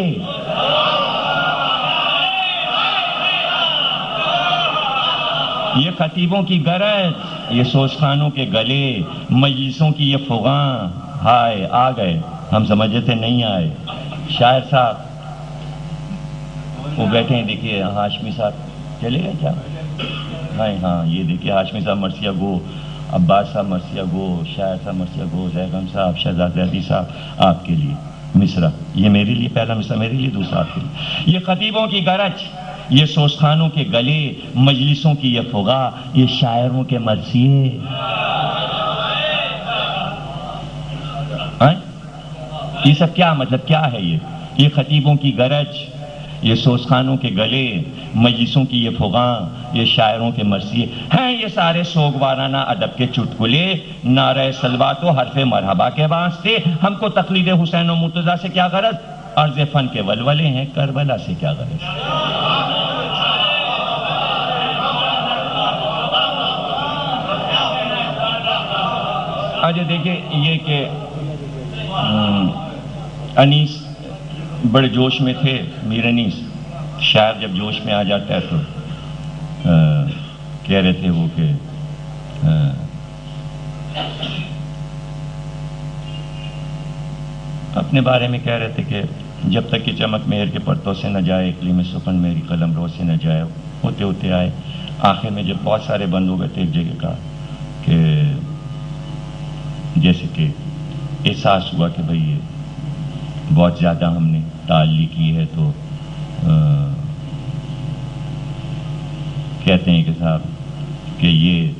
یہ خطیبوں کی گرج، یہ سوزخانوں کے گلے، مجلسوں کی یہ فغاں، ہائے آ گئے، ہم سمجھے تھے نہیں آئے۔ شاعر صاحب وہ بیٹھے ہیں، دیکھیے ہاشمی صاحب چلے گئے کیا؟ ہاں یہ دیکھیے ہاشمی صاحب مرثیہ گو، عباس صاحب مرثیہ گو، شاعر صاحب مرثیہ گو، زیغم صاحب، شہزاد زیدی صاحب آپ کے لیے مصرع، یہ میرے لیے پہلا مصرع میرے لیے، دوسرا آپ کے لیے۔ یہ خطیبوں کی گرج، یہ سوزخانوں کے گلے، مجلسوں کی یہ فغا، یہ شاعروں کے مرثیے، یہ سب کیا مطلب کیا ہے؟ یہ خطیبوں کی گرج، یہ سوزخانوں کے گلے، مجلسوں کی یہ فغاں، یہ شاعروں کے مرثیے ہیں، یہ سارے سوگوارانہ ادب کے چٹکلے، نعرہ صلوات و حرف مرحبا کے واسطے، ہم کو تقلید حسین و مرتضیٰ سے کیا غرض، عرض فن کے ولولے ہیں، کربلا سے کیا غرض۔ آج دیکھیں یہ کہ انیس بڑے جوش میں تھے، میر انیس، شاعر جب جوش میں آ جاتا ہے تو کہہ رہے تھے وہ کہ اپنے بارے میں کہہ رہے تھے کہ جب تک کہ چمک مہر کے پرتوں سے نہ جائے، اقلیم سخن میری قلم رو سے نہ جائے، ہوتے ہوتے آئے آخر میں جب بہت سارے بند ہو گئے تھے ایک جگہ کا کہ جیسے کہ احساس ہوا کہ بھئی یہ بہت زیادہ ہم نے تعلی کی ہے، تو کہتے ہیں کہ صاحب کہ یہ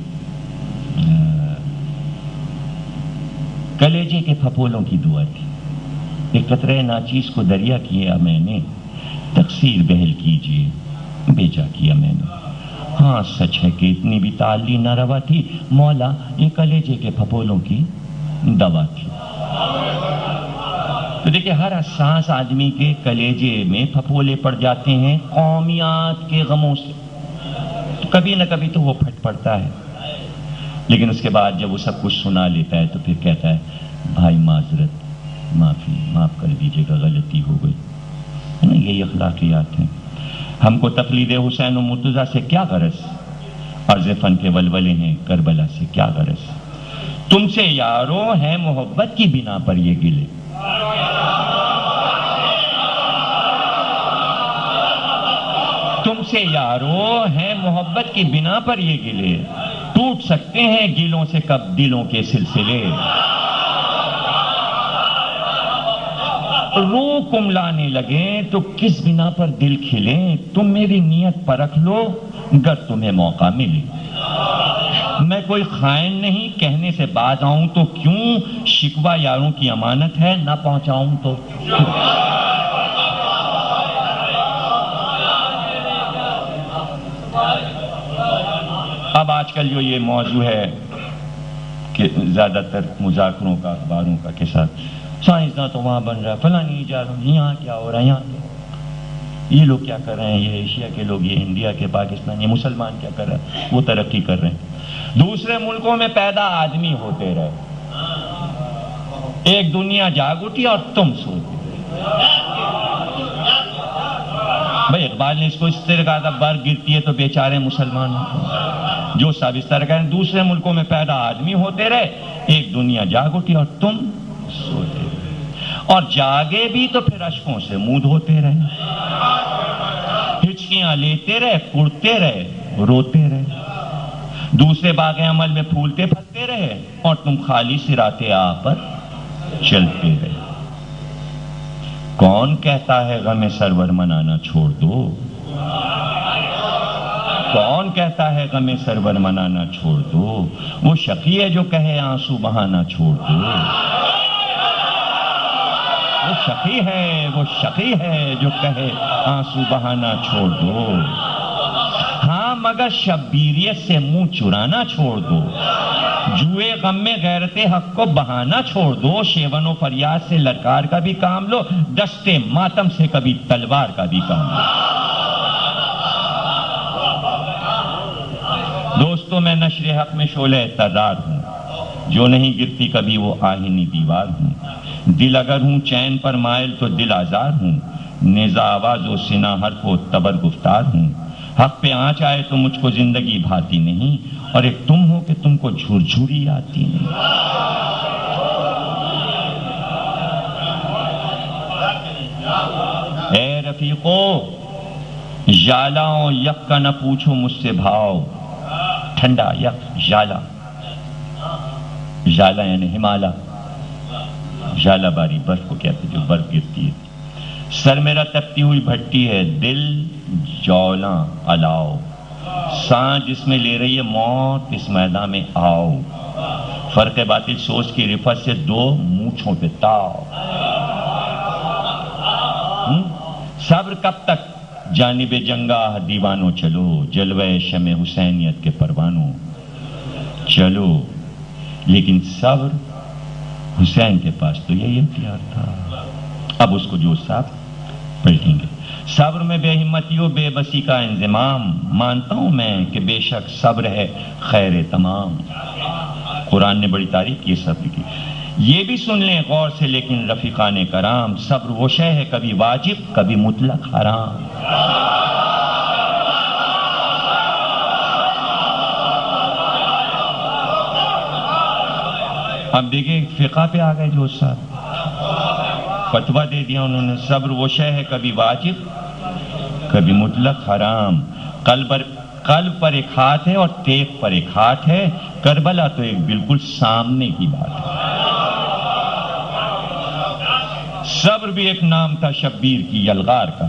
کلیجے کے پھپولوں کی دعا تھی، ایک قطرہ ناچیز کو دریا کیا میں نے، تقصیر بہل کیجیے بیچا کیا میں نے، ہاں سچ ہے کہ اتنی بھی تعلی نہ روا تھی، مولا یہ کلیجے کے پھپولوں کی دوا تھی۔ تو دیکھیں ہر حساس آدمی کے کلیجے میں پھپولے پڑ جاتے ہیں قومیات کے غموں سے، تو کبھی نہ کبھی تو وہ پھٹ پڑتا ہے، لیکن اس کے بعد جب وہ سب کچھ سنا لیتا ہے تو پھر کہتا ہے بھائی معذرت، معافی، معاف کر دیجیے گا، غلطی ہو گئی، ہے نا، یہی اخلاقیات ہیں۔ ہم کو تقلید حسین و مرتضیٰ سے کیا غرض، عرض فن کے ولولے ہیں، کربلا سے کیا غرض، تم سے یارو ہے محبت کی بنا پر یہ گلے، تم سے یارو ہے محبت کی بنا پر یہ گلے، ٹوٹ سکتے ہیں گلوں سے کب دلوں کے سلسلے، روح کملانے لگے تو کس بنا پر دل کھلے، تم میری نیت پرکھ لو گر تمہیں موقع ملے، میں کوئی خائن نہیں، کہنے سے باز آؤں تو کیوں، شکوہ یاروں کی امانت ہے، نہ پہنچاؤں تو اب آج کل جو یہ موضوع ہے کہ زیادہ تر مذاکروں کا، اخباروں کا کے ساتھ سائنسداں تو وہاں بن رہا ہے، فلانی ایجاد، یہاں کیا ہو رہا ہے، یہاں یہ لوگ کیا کر رہے ہیں، یہ ایشیا کے لوگ، یہ انڈیا کے، پاکستان، یہ مسلمان کیا کر رہے ہیں، وہ ترقی کر رہے ہیں، دوسرے ملکوں میں پیدا آدمی ہوتے رہے، ایک دنیا جاگ اٹھی اور تم سوتے بھائی، اقبال نے اس کو اس طرح کہا تھا، برف گرتی ہے تو بیچارے مسلمان جو سب اس طرح کہیں، دوسرے ملکوں میں پیدا آدمی ہوتے رہے، ایک دنیا جاگ اٹھی اور تم سوتے رہے، اور جاگے بھی تو پھر اشکوں سے منہ دھوتے رہے، ہچکیاں لیتے رہے، کڑتے رہے، روتے رہے، دوسرے باغ عمل میں پھولتے پھلتے رہے، اور تم خالی صراط آ پر چلتے رہے۔ کون کہتا ہے غم سرور منانا چھوڑ دو، کون کہتا ہے غم سرور منانا چھوڑ دو؟ وہ شقی ہے جو کہے آنسو بہانا چھوڑ دو. وہ شقی ہے جو کہے آنسو بہانا چھوڑ دو. ہاں مگر شبیریت سے منہ چرانا چھوڑ دو. جوئے غم میں غیرت حق کو بہانا چھوڑ دو. شیون و فریاد سے للکار کا بھی کام لو. دستے ماتم سے کبھی تلوار کا بھی کام لو. دوستو میں نشر حق میں شعلہ تضاد ہوں. جو نہیں گرتی کبھی وہ آہنی دیوار ہوں. دل اگر ہوں چین پر مائل تو دل آزار ہوں. نیزہ آواز و سنا حرف و تبر گفتار ہوں. حق پہ آنچ آئے تو مجھ کو زندگی بھاتی نہیں. اور ایک تم ہو کہ تم کو جھرجھری آتی نہیں. اے رفیقو ژالاؤں یک کا نہ پوچھو مجھ سے بھاؤ. ٹھنڈا یک ژالا یعنی ہمالا. ژالہ باری برف کو کہتے جو برف گرتی ہے. سر میرا تپتی ہوئی بھٹی ہے. دل جولاں الاؤ. سانس جس میں لے رہی ہے موت اس میدان میں آؤ. فرق باطل سوچ کی رفت سے دو مونچھوں پہ تاؤ. صبر کب تک جانب جنگاہ دیوانوں چلو. جلوہ شمع حسینیت کے پروانوں چلو. لیکن صبر حسین کے پاس تو یہی اختیار تھا. اب اس کو جو صاحب پلٹیں گے. صبر میں بے ہمتی و بے بسی کا انضمام. مانتا ہوں میں کہ بے شک صبر ہے خیر تمام. قرآن نے بڑی تعریف کی صبر کی. یہ بھی سن لیں غور سے لیکن رفیقان کرام. صبر وہ شے ہے کبھی واجب کبھی مطلق حرام. اب دیکھیں فقہ پہ آ گئے جو صاحب فتویٰ دے دیا انہوں نے. صبر وہ شے ہے کبھی واجب کبھی مطلق حرام. قلب پر ایک ہاتھ ہے اور تیغ پر ایک ہاتھ ہے. کربلا تو ایک بالکل سامنے کی بات ہے. صبر بھی ایک نام تھا شبیر کی یلغار کا.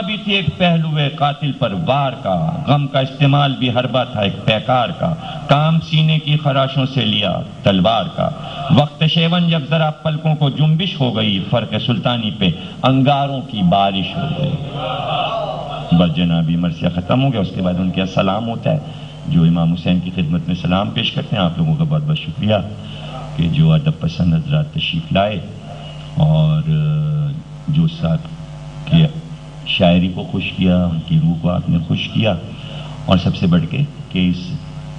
بھی تھی ایک پہلو قاتل پر وار کا. غم کا استعمال بھی حربہ تھا ایک پیکار کا. کام سینے کی خراشوں سے لیا تلوار کا. وقت شیون جب ذرا پلکوں کو جنبش ہو گئی. فرق سلطانی پہ انگاروں کی بارش ہو گئی. بس جنابی مرثیہ ختم ہو گیا. اس کے بعد ان کے سلام ہوتا ہے جو امام حسین کی خدمت میں سلام پیش کرتے ہیں. آپ لوگوں کا بہت بہت شکریہ کہ جو ادب پسند حضرات تشریف لائے اور جو ساتھ کے شاعری کو خوش کیا, ان کی روح کو آپ نے خوش کیا. اور سب سے بڑھ کے کہ اس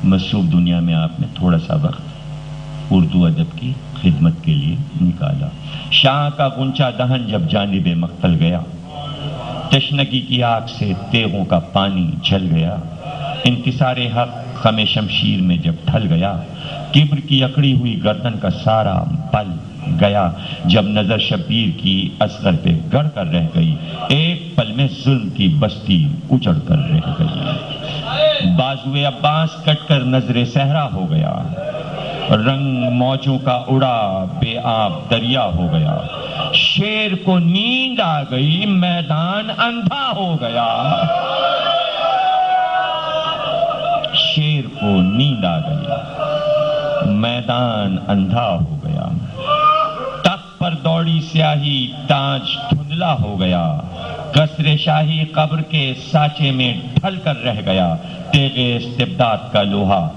مصروف دنیا میں آپ نے تھوڑا سا وقت اردو ادب کی خدمت کے لیے نکالا. شاہ کا غنچہ دہن جب جانب مقتل گیا. تشنگی کی آگ سے تیغوں کا پانی جل گیا. انتصار حق خم شمشیر میں جب ڈھل گیا. کبر کی اکڑی ہوئی گردن کا سارا بل گیا. جب نظر شبیر کی اصغر پہ گڑ کر رہ گئی. ایک پل میں ظلم کی بستی اجڑ کر رہ گئی. بازوئے عباس کٹ کر نظر صحرا ہو گیا. رنگ موجوں کا اڑا بے آب دریا ہو گیا. شیر کو نیند آ گئی میدان اندھا ہو گیا. شیر کو نیند آ گئی میدان اندھا ہو گیا. تخت پر دوڑی سیاہی تاج دھندلا ہو گیا. قصر شاہی قبر کے سانچے میں ڈھل کر رہ گیا. تیغ استبداد کا لوہا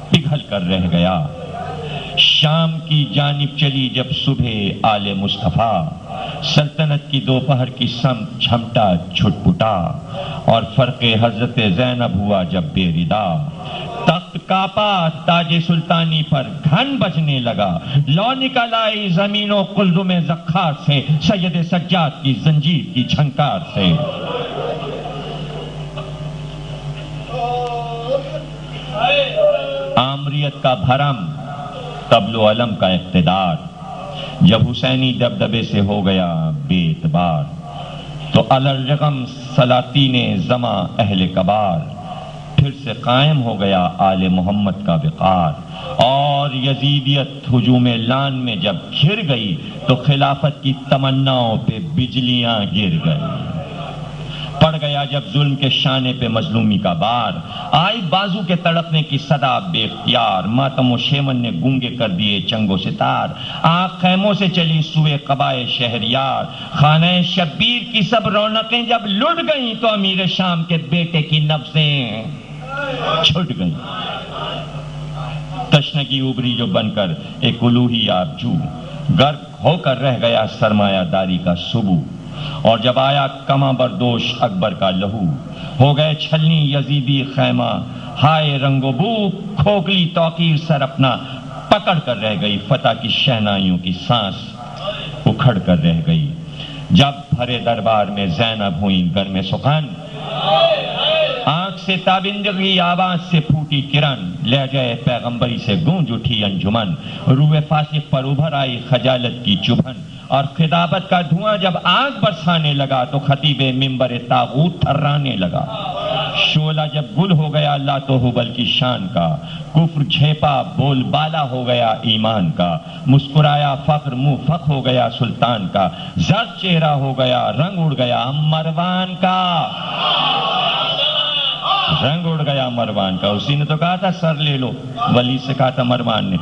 پگھل کر رہ گیا. شام کی جانب چلی جب صبح آل مصطفیٰ. سلطنت کی دوپہر کی سمت جھمٹا چھٹپٹا. اور فرق حضرت زینب ہوا جب بے ردا. تخت کاپا تاج سلطانی پر گھن بجنے لگا. لو نکل آئی زمین و قلزم زخار سے. سید سجاد کی زنجیر کی جھنکار سے. آمریت کا بھرم طبل و علم کا اقتدار. جب حسینی دبدبے سے ہو گیا بے اعتبار. تو الرغم سلاطین زماں اہل کبار. پھر سے قائم ہو گیا آل محمد کا وقار. اور یزیدیت ہجوم لان میں جب گھر گئی تو خلافت کی تمناؤں پہ بجلیاں گر گئی. پڑ گیا جب ظلم کے شانے پہ مظلومی کا بار، آئی بازو کے تڑپنے کی صدا بے اختیار، ماتم و شیون نے گونگے کر دیے چنگ و ستار، آنکھ خیموں سے چلی سوئے قبائے شہریار، خانہ شبیر کی سب رونقیں جب لٹ گئیں تو امیر شام کے بیٹے کی نبضیں چھٹ گئیں، تشنگی ابری جو بن کر ایک الوہی آبجو، غرق ہو کر رہ گیا سرمایہ داری کا سبو، اور جب آیا کماں بردوش اکبر کا لہو، ہو گئے چھلنی یزیدی خیمہ، ہائے رنگ و بو، کھوکھلی توقیر سر اپنا پکڑ کر رہ گئی، فتح کی شہنائیوں کی سانس اکھڑ کر رہ گئی، جب بھرے دربار میں زینب ہوئیں گر میں سخن، آنکھ سے تابندگی آواز سے پھوٹی کرن، لہجہ پیغمبری سے گونج اٹھی انجمن، روح فاسق پر ابھر آئی خجالت کی چبھن، اور خطابت کا دھواں جب آگ برسانے لگا تو خطیب منبر طاغوت تھرانے لگا، شعلہ جب گل ہو گیا لات و حبل کی شان کا، کفر جھیپا بول بالا ہو گیا ایمان کا، مسکرایا فخر منہ فخ ہو گیا سلطان کا، زرد چہرہ ہو گیا رنگ اڑ گیا مروان کا، رنگ اڑ گیا مروان کا، اسی نے تو کہا تھا سر لے لو، ولی سے کہا تھا مروان نے،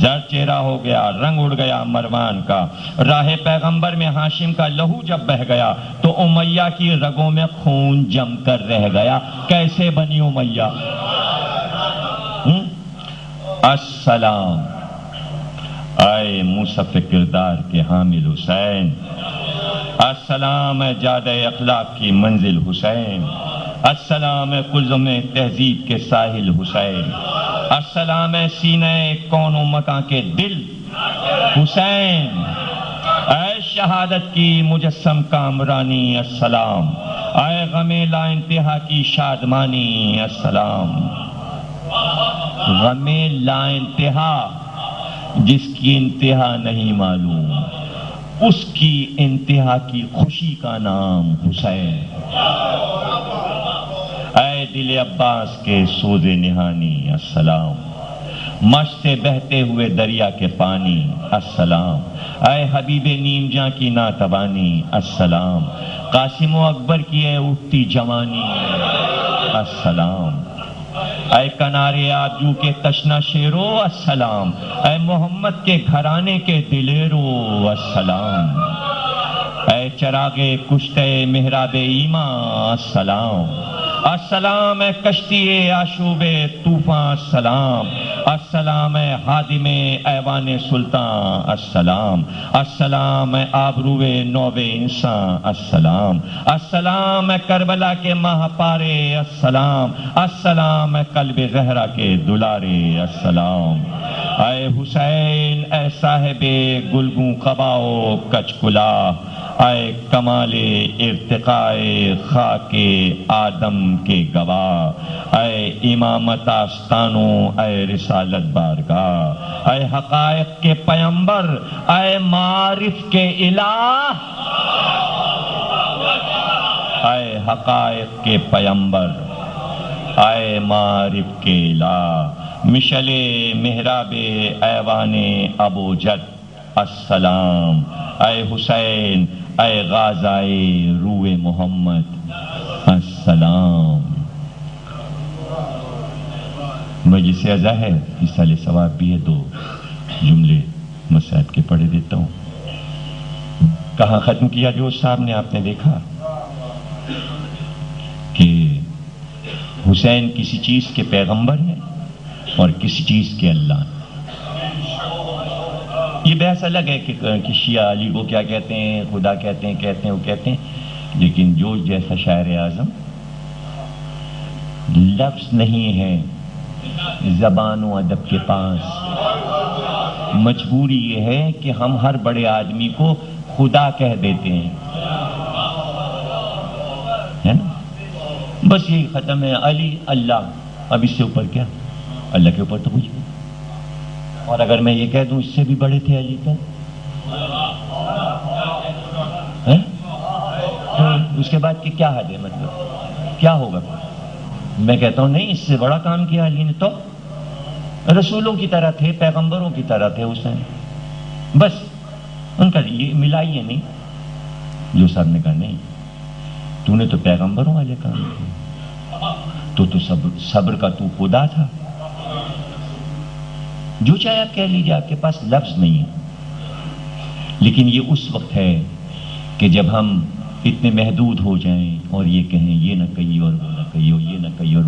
زرد چہرہ ہو گیا رنگ اڑ گیا مروان کا، راہ پیغمبر میں ہاشم کا لہو جب بہ گیا تو امیہ کی رگوں میں خون جم کر رہ گیا، کیسے بنی امیہ؟ السلام اے موصف کردار کے حامل حسین، السلام اے جادہ اخلاق کی منزل حسین، السلام اے قلزم تہذیب کے ساحل حسین، السلام اے سینہ کون و مکان کے دل حسین، اے شہادت کی مجسم کامرانی السلام، اے غم لا انتہا کی شادمانی السلام، غم لا انتہا جس کی انتہا نہیں معلوم، اس کی انتہا کی خوشی کا نام حسین، اے دل عباس کے سوز نہانی السلام، مشق سے بہتے ہوئے دریا کے پانی السلام، اے حبیب نیم جاں کی ناتوانی السلام، قاسم و اکبر کی اے اٹھتی جوانی السلام، اے کنارے آبجو کے تشنا شیرو السلام، اے محمد کے گھرانے کے دلیرو السلام، اے چراغے کشتے محراب ایمان السلام، السلام اے کشتی آشوب طوفان السلام، السلام اے حادم ایوان سلطان السلام، السلام اے آبرو نوب انسان السلام، السلام اے کربلا کے ماہ پارے السلام، السلام اے قلب زہرا کے دلارے السلام، اے حسین اے صاحب گلگوں قباؤ کچ کلا، اے کمال ارتقاء خاک آدم کے گواہ، اے امامت آستانوں اے رسالت بارگاہ، اے حقائق کے پیمبر اے معارف کے الہ، اے حقائق کے پیمبر اے معارف کے الہ، مشل محراب ایوان ابو جد السلام، اے حسین اے غازائے روح محمد السلام۔ مجلس سے ازا ہے حصہ ثواب بھی ہے، دو جملے مصحف کے پڑھے دیتا ہوں۔ کہاں ختم کیا جو صاحب نے، آپ نے دیکھا کہ حسین کسی چیز کے پیغمبر ہیں اور کسی چیز کے اللہ ہیں۔ یہ بحث الگ ہے کہ شیعہ علی کو کیا کہتے ہیں، خدا کہتے ہیں وہ کہتے ہیں، لیکن جو جیسا شاعر اعظم، لفظ نہیں ہے زبان و ادب کے پاس، مجبوری یہ ہے کہ ہم ہر بڑے آدمی کو خدا کہہ دیتے ہیں، ہے نا، بس یہی ختم ہے، علی اللہ، اب اس سے اوپر کیا، اللہ کے اوپر تو کچھ نہیں۔ اور اگر میں یہ کہہ دوں اس سے بھی بڑے تھے علی تو اس کے بعد کی کیا حد ہے، مطلب کیا ہوگا؟ میں کہتا ہوں نہیں، اس سے بڑا کام کیا علی نے، تو رسولوں کی طرح تھے، پیغمبروں کی طرح تھے حسین، بس ان کا یہ ملائیے نہیں۔ جو صاحب نے کہا نہیں، تو نے تو پیغمبروں والے کام کیے، تو صبر کا تو خدا تھا. جو چاہے آپ کہہ لیجیے، آپ کے پاس لفظ نہیں ہے. لیکن یہ اس وقت ہے کہ جب ہم اتنے محدود ہو جائیں اور یہ کہیں یہ نہ کہیے اور وہ نہ کہیے اور یہ نہ کہیے اور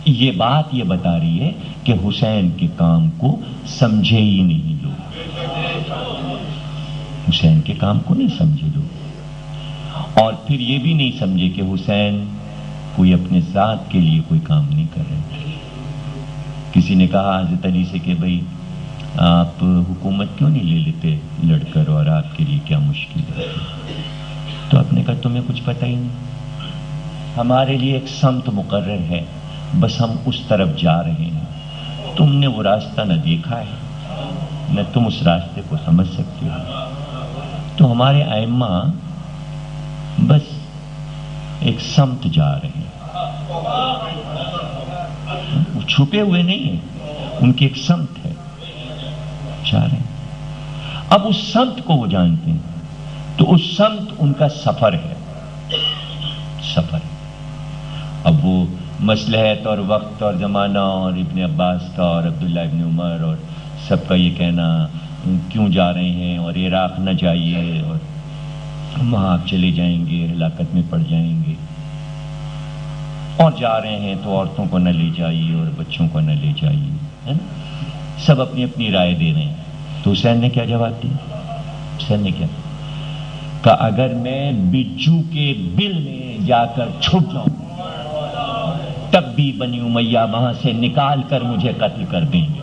یہ بات یہ بتا رہی ہے کہ حسین کے کام کو سمجھے ہی نہیں لوگ. حسین کے کام کو نہیں سمجھے لوگ، اور پھر یہ بھی نہیں سمجھے کہ حسین کوئی اپنے ذات کے لیے کوئی کام نہیں کر رہے. کسی نے کہا حضرت علی سے کہ بھئی آپ حکومت کیوں نہیں لے لیتے لڑ کر، اور آپ کے لیے کیا مشکل ہے؟ تو آپ نے کہا تمہیں کچھ پتہ ہی نہیں، ہمارے لیے ایک سمت مقرر ہے، بس ہم اس طرف جا رہے ہیں. تم نے وہ راستہ نہ دیکھا ہے نہ تم اس راستے کو سمجھ سکتے ہو. تو ہمارے ائمہ بس ایک سمت جا رہے ہیں، وہ چھپے ہوئے نہیں ہیں، ان کی ایک سمت ہے، جا رہے ہیں. اب اس سمت کو وہ جانتے ہیں، تو اس سمت ان کا سفر ہے، سفر. اب وہ مصلحت اور وقت اور زمانہ اور ابن عباس کا اور عبداللہ ابن عمر اور سب کا یہ کہنا کیوں جا رہے ہیں اور عراق نہ جائیے اور وہاں آپ چلے جائیں گے ہلاکت میں پڑ جائیں گے، اور جا رہے ہیں تو عورتوں کو نہ لے جائیے اور بچوں کو نہ لے جائیے، ہے نا؟ سب اپنی اپنی رائے دے رہے ہیں. تو حسین نے کیا جواب دیا؟ حسین نے کیا کہ اگر میں بجو کے بل میں جا کر چھپ جاؤں تب بھی بنی امیہ وہاں سے نکال کر مجھے قتل کر دیں گے.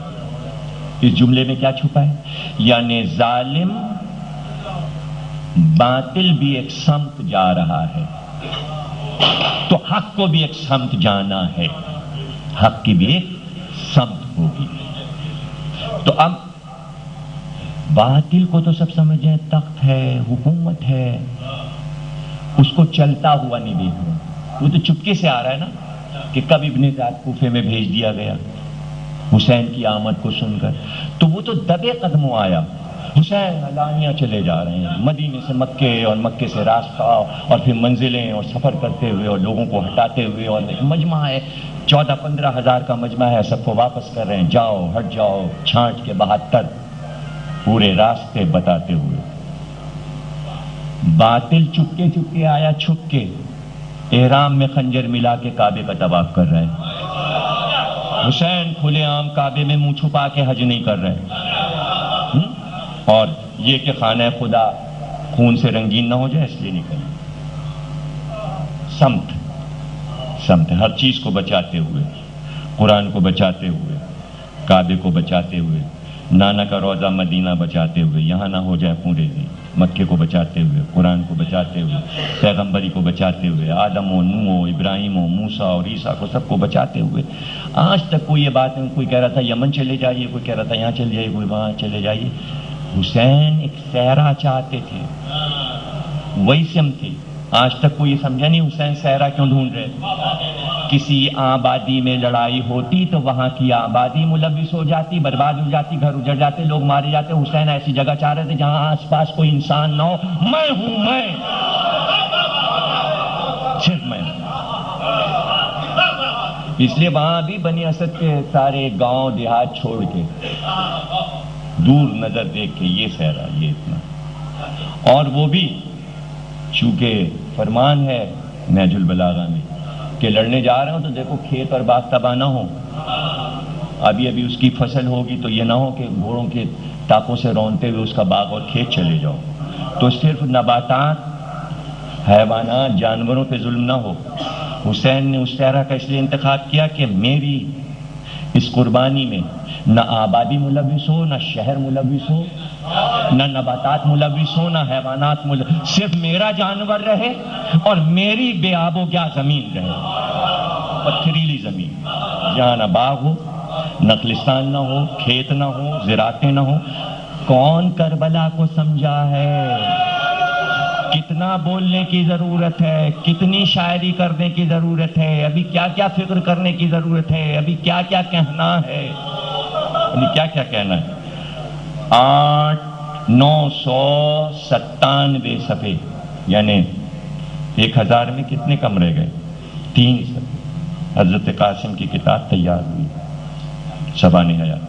اس جملے میں کیا چھپا ہے؟ یعنی ظالم باطل بھی ایک سمت جا رہا ہے تو حق کو بھی ایک سمت جانا ہے، حق کی بھی ایک سمت ہوگی. تو اب باطل کو تو سب سمجھیں تخت ہے، حکومت ہے، اس کو چلتا ہوا نہیں دیکھ رہا. وہ تو چپکے سے آ رہا ہے نا کہ کب ابن زیاد کوفے میں بھیج دیا گیا حسین کی آمد کو سن کر. تو وہ تو دبے قدموں آیا، حسین علانیہ چلے جا رہے ہیں مدینے سے مکے اور مکے سے راستہ اور پھر منزلیں اور سفر کرتے ہوئے اور لوگوں کو ہٹاتے ہوئے، اور مجمع ہے 14-15 ہزار کا مجمع ہے، سب کو واپس کر رہے ہیں، جاؤ ہٹ جاؤ، چھانٹ کے 72 پورے راستے بتاتے ہوئے. باطل چپکے چپکے آیا، چھپ کے احرام میں خنجر ملا کے کعبے کا طواف کر رہے ہیں. حسین کھلے عام کعبے میں منہ چھپا کے حج نہیں کر رہے، اور یہ کہ خانہ خدا خون سے رنگین نہ ہو جائے اس لیے نہیں کریں. سمت سمت ہر چیز کو بچاتے ہوئے، قرآن کو بچاتے ہوئے، کعبے کو بچاتے ہوئے، نانا کا روضہ مدینہ بچاتے ہوئے، یہاں نہ ہو جائے خون ریزی، مکے کو بچاتے ہوئے، قرآن کو بچاتے ہوئے، پیغمبری کو بچاتے ہوئے، آدم و نوح و ابراہیم و موسیٰ اور عیسیٰ کو سب کو بچاتے ہوئے. آج تک کوئی یہ بات نہیں، کوئی کہہ رہا تھا یمن چلے جائیے، کوئی کہہ رہا تھا یہاں چلے جائیے، کوئی وہاں چلے جائیے. حسین ایک صحرا چاہتے تھے، وہی سم تھے. آج تک کوئی یہ سمجھا نہیں حسین صحرا کیوں ڈھونڈ رہے. کسی آبادی میں لڑائی ہوتی تو وہاں کی آبادی ملوث ہو جاتی، برباد ہو جاتی، گھر اجڑ جاتے، لوگ مارے جاتے. حسین ایسی جگہ چاہ رہے تھے جہاں آس پاس کوئی انسان نہ ہو، میں ہوں، میں صرف میں. اس لیے وہاں بھی بنی اسد کے سارے گاؤں دیہات چھوڑ کے دور نظر دیکھ کے یہ صحرا، یہ اتنا. اور وہ بھی چونکہ فرمان ہے نہج البلاغہ میں کہ لڑنے جا رہے ہوں تو دیکھو کھیت اور باغ تباہ نہ ہو. ابھی اس کی فصل ہوگی تو یہ نہ ہو کہ گھوڑوں کے ٹاپوں سے رونتے ہوئے اس کا باغ اور کھیت چلے جاؤ. تو صرف نباتات، حیوانات، جانوروں پہ ظلم نہ ہو. حسین نے اس صحرا کا اس لیے انتخاب کیا کہ میری اس قربانی میں نہ آبادی ملوث ہو، نہ شہر ملوث ہو، نہ نباتات ملوث ہو، نہ حیوانات ملوث، صرف میرا جانور رہے اور میری بے آب و گیا زمین رہے، پتھریلی زمین جہاں نہ باغ ہو، نخلستان نہ ہو، کھیت نہ ہو، زراعتیں نہ ہو. کون کربلا کو سمجھا ہے؟ کتنا بولنے کی ضرورت ہے، کتنی شاعری کرنے کی ضرورت ہے، ابھی کیا کیا فکر کرنے کی ضرورت ہے، ابھی کیا کیا کہنا ہے، ابھی کیا کیا کہنا ہے. 8,997 صفحے یعنی 1000 میں کتنے کم رہ گئے؟ 3 صفحے۔ حضرت قاسم کی کتاب تیار ہوئی، سبان حیات۔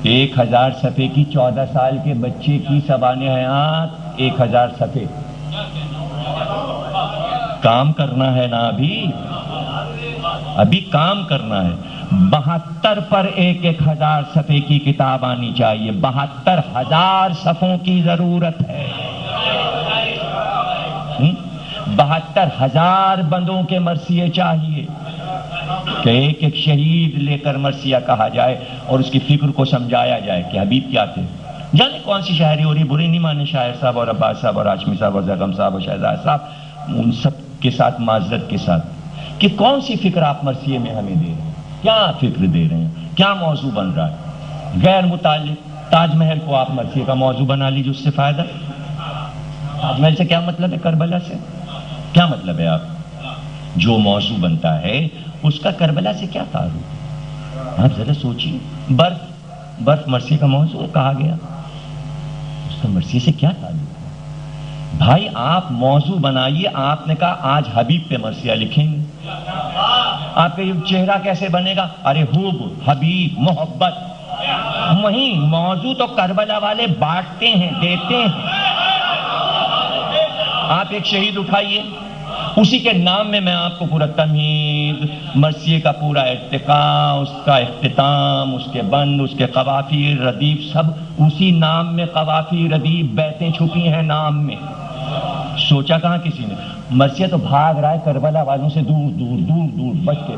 1000 صفحے کی 14 سال کے بچے کی سبان حیات، 1000 صفحے۔ کام کرنا ہے نا، ابھی کام کرنا ہے۔ 72 پر 1000 صفحے کی کتاب آنی چاہیے۔ 72,000 صفحوں کی ضرورت ہے۔ 72,000 بندوں کے مرثیے چاہیے کہ ایک ایک شہید لے کر مرثیہ کہا جائے اور اس کی فکر کو سمجھایا جائے کہ حبیب کیا تھے۔ جانے کون سی شاعری ہو رہی، بری نہیں مانے شاعر صاحب اور عباس صاحب اور ہاشمی صاحب اور زغم صاحب اور شہزاد صاحب، ان سب کے ساتھ معذرت کے ساتھ، کہ کون سی فکر آپ مرثیے میں ہمیں دے رہے ہیں، کیا فکر دے رہے ہیں، کیا موضوع بن رہا ہے؟ غیر متعلق تاج محل کو آپ مرثیے کا موضوع بنا لیجیے، اس سے فائدہ۔ تاج محل سے کیا مطلب ہے؟ کربلا سے کیا مطلب ہے؟ آپ جو موضوع بنتا ہے اس کا کربلا سے کیا تعلق؟ آپ ذرا سوچیے، برف مرثیے کا موضوع کہا گیا، اس کا مرثیے سے کیا تعلق ہے؟ بھائی آپ موضوع بنائیے۔ آپ نے کہا آج حبیب پہ مرثیہ لکھیں گے، آپ کا یہ چہرہ کیسے بنے گا؟ ارے حب، حبیب، محبت، وہیں موضوع تو کربلا والے بانٹتے ہیں، دیتے ہیں۔ آپ ایک شہید اٹھائیے، اسی کے نام میں آپ کو پورا تمہید، مرثیے کا پورا ارتقاء، اس کا اختتام، اس کے بند، اس کے قوافی، ردیف، سب اسی نام میں، قوافی، ردیف، بیتیں چھپی ہیں نام میں۔ سوچا کہاں کسی نے؟ مرثیہ تو بھاگ رہا ہے کربلا والوں سے دور دور دور دور،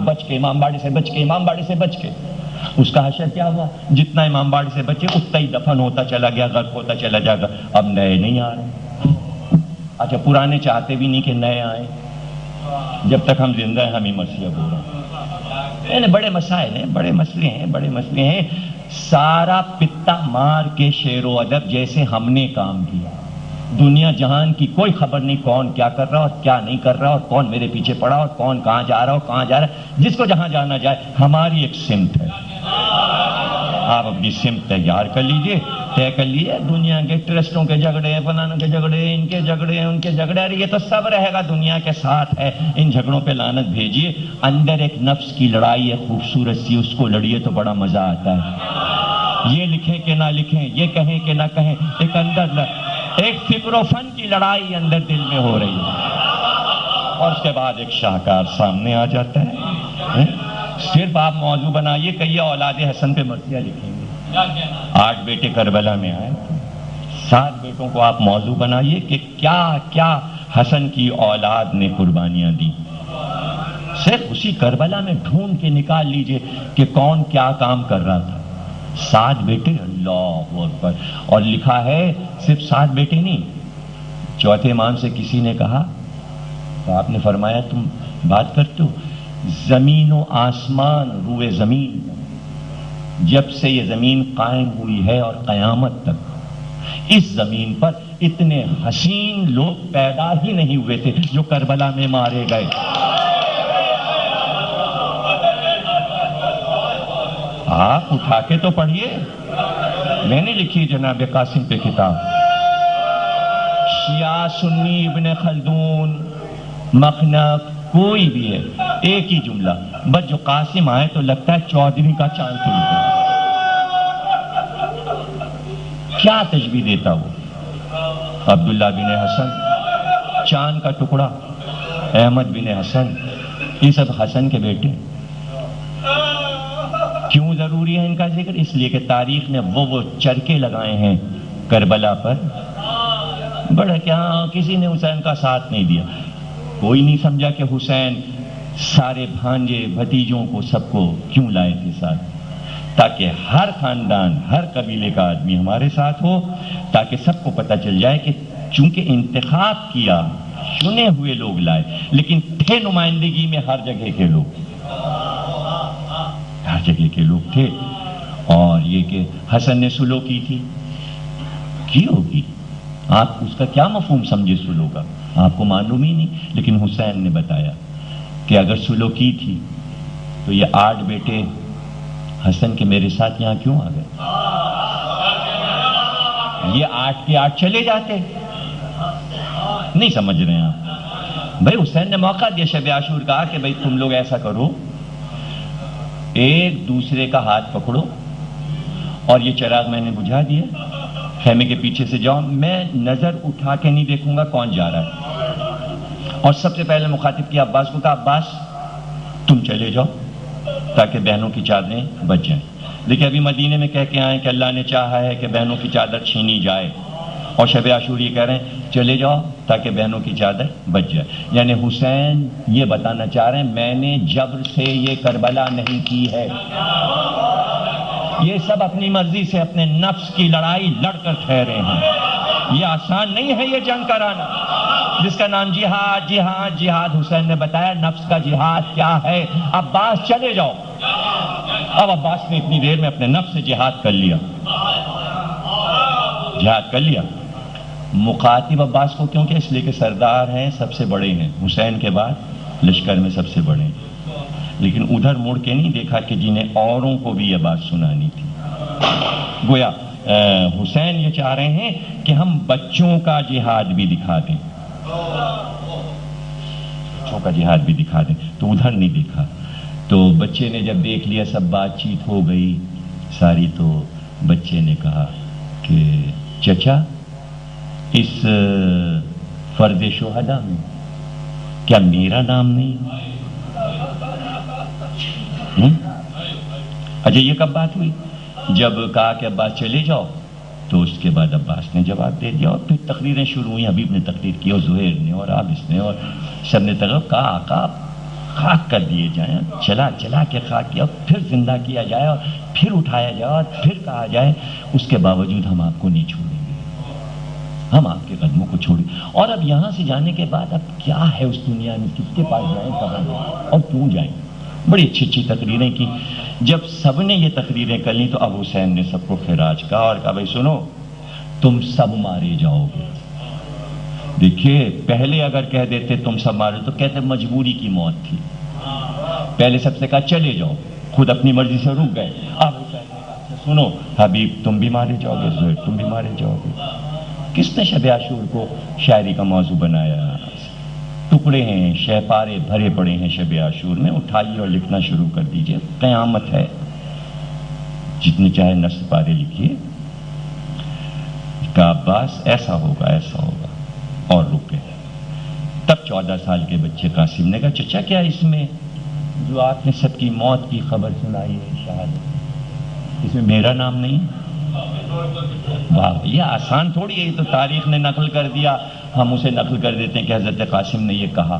بچ کے امام باڑے سے بچ کے، امام باڑے سے بچ کے۔ اس کا حشر کیا ہوا؟ جتنا امام باڑے سے بچے اتنا ہی دفن ہوتا چلا گیا، غرق ہوتا چلا جائے گا۔ اب نئے نہیں آ رہے۔ اچھا، پرانے چاہتے بھی نہیں کہ نئے آئیں، جب تک ہم زندہ ہیں ہم ہی مرثیہ بول رہے ہیں۔ بڑے مسائل ہیں، بڑے مسئلے ہیں۔ سارا پتا مار کے شعر و ادب جیسے ہم نے کام کیا، دنیا جہان کی کوئی خبر نہیں کون کیا کر رہا اور کیا نہیں کر رہا، اور کون میرے پیچھے پڑا اور کون کہاں جا رہا اور کہاں جا رہا ہے۔ جس کو جہاں جانا جائے، ہماری ایک سمت ہے۔ آپ اپنی سمت تیار کر لیجئے، طے کر لیجئے۔ دنیا کے ٹرسٹوں کے جھگڑے، فلانوں کے جھگڑے، ان کے جھگڑے، ان کے جھگڑے، ارے یہ تو سب رہے گا، دنیا کے ساتھ ہے۔ ان جھگڑوں پہ لعنت بھیجیے۔ اندر ایک نفس کی لڑائی ہے خوبصورت سی، اس کو لڑیے تو بڑا مزہ آتا ہے۔ یہ لکھیں کہ نہ لکھیں، یہ کہیں کہ نہ کہیں، ایک اندر ایک فکر و فن کی لڑائی اندر دل میں ہو رہی ہے، اور اس کے بعد ایک شاہکار سامنے آ جاتا ہے۔ صرف آپ موضوع بنائیے، کہیے اولاد حسن پہ مرثیہ لکھیں گے۔ 8 بیٹے کربلا میں آئے، 7 بیٹوں کو آپ موضوع بنائیے کہ کیا کیا حسن کی اولاد نے قربانیاں دی۔ صرف اسی کربلا میں ڈھونڈ کے نکال لیجئے کہ کون کیا کام کر رہا تھا۔ 7 بیٹے، اللہ اکبر۔ اور لکھا ہے صرف 7 بیٹے نہیں، چوتھے امام سے کسی نے کہا تو آپ نے فرمایا تم بات کرتے ہو، زمین و آسمان، روئے زمین، جب سے یہ زمین قائم ہوئی ہے اور قیامت تک اس زمین پر اتنے حسین لوگ پیدا ہی نہیں ہوئے تھے جو کربلا میں مارے گئے۔ آپ اٹھا کے تو پڑھیے، میں نے لکھی جناب قاسم پہ کتاب، شیعہ سنی، ابن خلدون، مخنف، کوئی بھی ہے، ایک ہی جملہ، بس جو قاسم آئے تو لگتا ہے 14ویں کا چاند کھل گیا۔ کیا تشبیہ دیتا وہ؟ عبداللہ بن حسن، چاند کا ٹکڑا، احمد بن حسن، یہ سب حسن کے بیٹے۔ کیوں ضروری ہے ان کا ذکر؟ اس لیے کہ تاریخ نے وہ چرکے لگائے ہیں کربلا پر، بڑا کیا کسی نے حسین کا ساتھ نہیں دیا۔ کوئی نہیں سمجھا کہ حسین سارے بھانجے بھتیجوں کو سب کو کیوں لائے تھے ساتھ، تاکہ ہر خاندان، ہر قبیلے کا آدمی ہمارے ساتھ ہو، تاکہ سب کو پتہ چل جائے کہ چونکہ انتخاب کیا، چنے ہوئے لوگ لائے، لیکن تھے نمائندگی میں ہر جگہ کے لوگ، ہر جگہ کے لوگ تھے۔ اور یہ کہ حسن نے سلو کی تھی، کی ہوگی، آپ اس کا کیا مفہوم سمجھے سلو کا؟ آپ کو معلوم ہی نہیں، لیکن حسین نے بتایا کہ اگر سلو کی تھی تو یہ 8 بیٹے حسن کے میرے ساتھ یہاں کیوں آ گئے؟ یہ 8 کے 8 چلے جاتے، نہیں سمجھ رہے ہیں آپ؟ بھائی حسین نے موقع دیا شب عاشور کا کہ بھائی تم لوگ ایسا کرو، ایک دوسرے کا ہاتھ پکڑو اور یہ چراغ میں نے بجھا دیا، خیمے کے پیچھے سے جاؤ، میں نظر اٹھا کے نہیں دیکھوں گا کون جا رہا ہے۔ اور سب سے پہلے مخاطب کیا عباس کو، کہا عباس تم چلے جاؤ تاکہ بہنوں کی چادریں بچ جائیں۔ دیکھیں ابھی مدینے میں کہہ کے آئے کہ اللہ نے چاہا ہے کہ بہنوں کی چادر چھینی جائے، اور شب عاشور یہ کہہ رہے ہیں چلے جاؤ تاکہ بہنوں کی چادر بچ جائے۔ یعنی حسین یہ بتانا چاہ رہے ہیں میں نے جبر سے یہ کربلا نہیں کی ہے، یہ سب اپنی مرضی سے اپنے نفس کی لڑائی لڑ کر ٹھہرے ہیں۔ یہ آسان نہیں ہے یہ جنگ کرانا جس کا نام جہاد جہاد جہاد۔ حسین نے بتایا نفس کا جہاد کیا ہے، عباس چلے جاؤ۔ اب عباس نے اتنی دیر میں اپنے نفس سے جہاد کر لیا، جہاد کر لیا۔ مخاطب عباس کو کیونکہ اس لیے کہ سردار ہیں، سب سے بڑے ہیں، حسین کے بعد لشکر میں سب سے بڑے ہیں، لیکن ادھر مڑ کے نہیں دیکھا کہ جنہیں اوروں کو بھی یہ بات سنانی تھی۔ گویا حسین یہ چاہ رہے ہیں کہ ہم بچوں کا جہاد بھی دکھا دیں، بچوں کا جہاد بھی دکھا دیں، تو ادھر نہیں دیکھا۔ تو بچے نے جب دیکھ لیا سب بات چیت ہو گئی ساری، تو بچے نے کہا کہ چچا اس فرد شہداء میں کیا میرا نام نہیں؟ اچھا یہ کب بات ہوئی؟ جب کہا کہ عباس چلے جاؤ، تو اس کے بعد عباس نے جواب دے دیا، اور پھر تقریریں شروع ہوئیں۔ حبیب نے تقریر کی اور زہیر نے اور عابس نے اور سب نے تقریر کہا آقا خاک کر دیے جائیں، چلا چلا کے خاک کیا، پھر زندہ کیا جائے اور پھر اٹھایا جائے اور پھر کہا جائے، اس کے باوجود ہم آپ کو نہیں چھوڑیں گے، ہم آپ کے قدموں کو چھوڑیں۔ اور اب یہاں سے جانے کے بعد اب کیا ہے اس دنیا میں، کس کے پاس جائیں، کہاں جائیں اور کیوں جائیں؟ بڑی اچھی اچھی تقریریں کی۔ جب سب نے یہ تقریریں کر لیں تو اب حسین نے سب کو خراج کہا اور کہا بھائی سنو تم سب مارے جاؤ گے۔ دیکھیے پہلے اگر کہہ دیتے تم سب مارے تو کہتے مجبوری کی موت تھی، پہلے سب سے کہا چلے جاؤ، خود اپنی مرضی سے رک گئے۔ اب حسین نے کہا سنو حبیب تم بھی مارے جاؤ گے، زہیر تم بھی مارے جاؤ گے۔ کس نے شب عاشور کو شاعری کا موضوع بنایا؟ ٹکڑے ہیں، شہ پارے بھرے پڑے ہیں شب عاشور میں، اٹھائیے اور لکھنا شروع کر دیجئے، قیامت ہے، جتنے چاہے نصف پارے لکھیے۔ کہ عباس ایسا ہوگا ایسا ہوگا، اور رک گئے۔ تب 14 سال کے بچے قاسم نے کہا چچا کیا اس میں جو آپ نے سب کی موت کی خبر سنائی ہے شہادت، اس میں میرا نام نہیں؟ واہ یہ آسان تھوڑی ہے، یہ تو تاریخ نے نقل کر دیا، ہم اسے نقل کر دیتے ہیں کہ حضرت قاسم نے یہ کہا،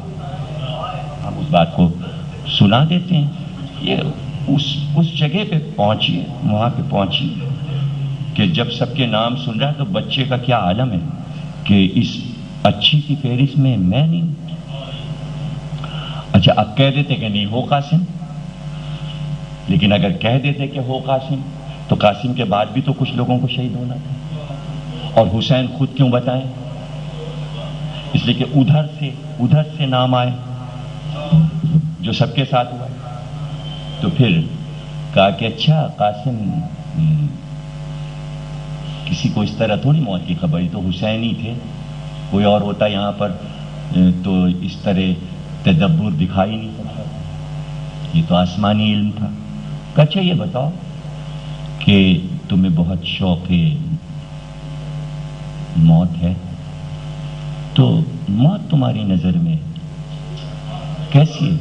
ہم اس بات کو سنا دیتے ہیں۔ یہ اس جگہ پہ پہنچیے، وہاں پہ پہنچیے کہ جب سب کے نام سن رہا ہے تو بچے کا کیا عالم ہے کہ اس اچھی سی فہرست میں میں نہیں۔ اچھا اب کہہ دیتے کہ نہیں ہو قاسم، لیکن اگر کہہ دیتے کہ ہو قاسم تو قاسم کے بعد بھی تو کچھ لوگوں کو شہید ہونا تھا، اور حسین خود کیوں بتائیں؟ اس لیے کہ ادھر سے نام آئے جو سب کے ساتھ ہوا۔ تو پھر کہا کہ اچھا قاسم کسی کو اس طرح تھوڑی موت کی خبر، تو حسین ہی تھے، کوئی اور ہوتا یہاں پر تو اس طرح تدبر دکھائی نہیں سکتا، یہ تو آسمانی علم تھا۔ کہ اچھا یہ بتاؤ کہ تمہیں بہت شوق موت ہے، تو موت تمہاری نظر میں کیسی ہے؟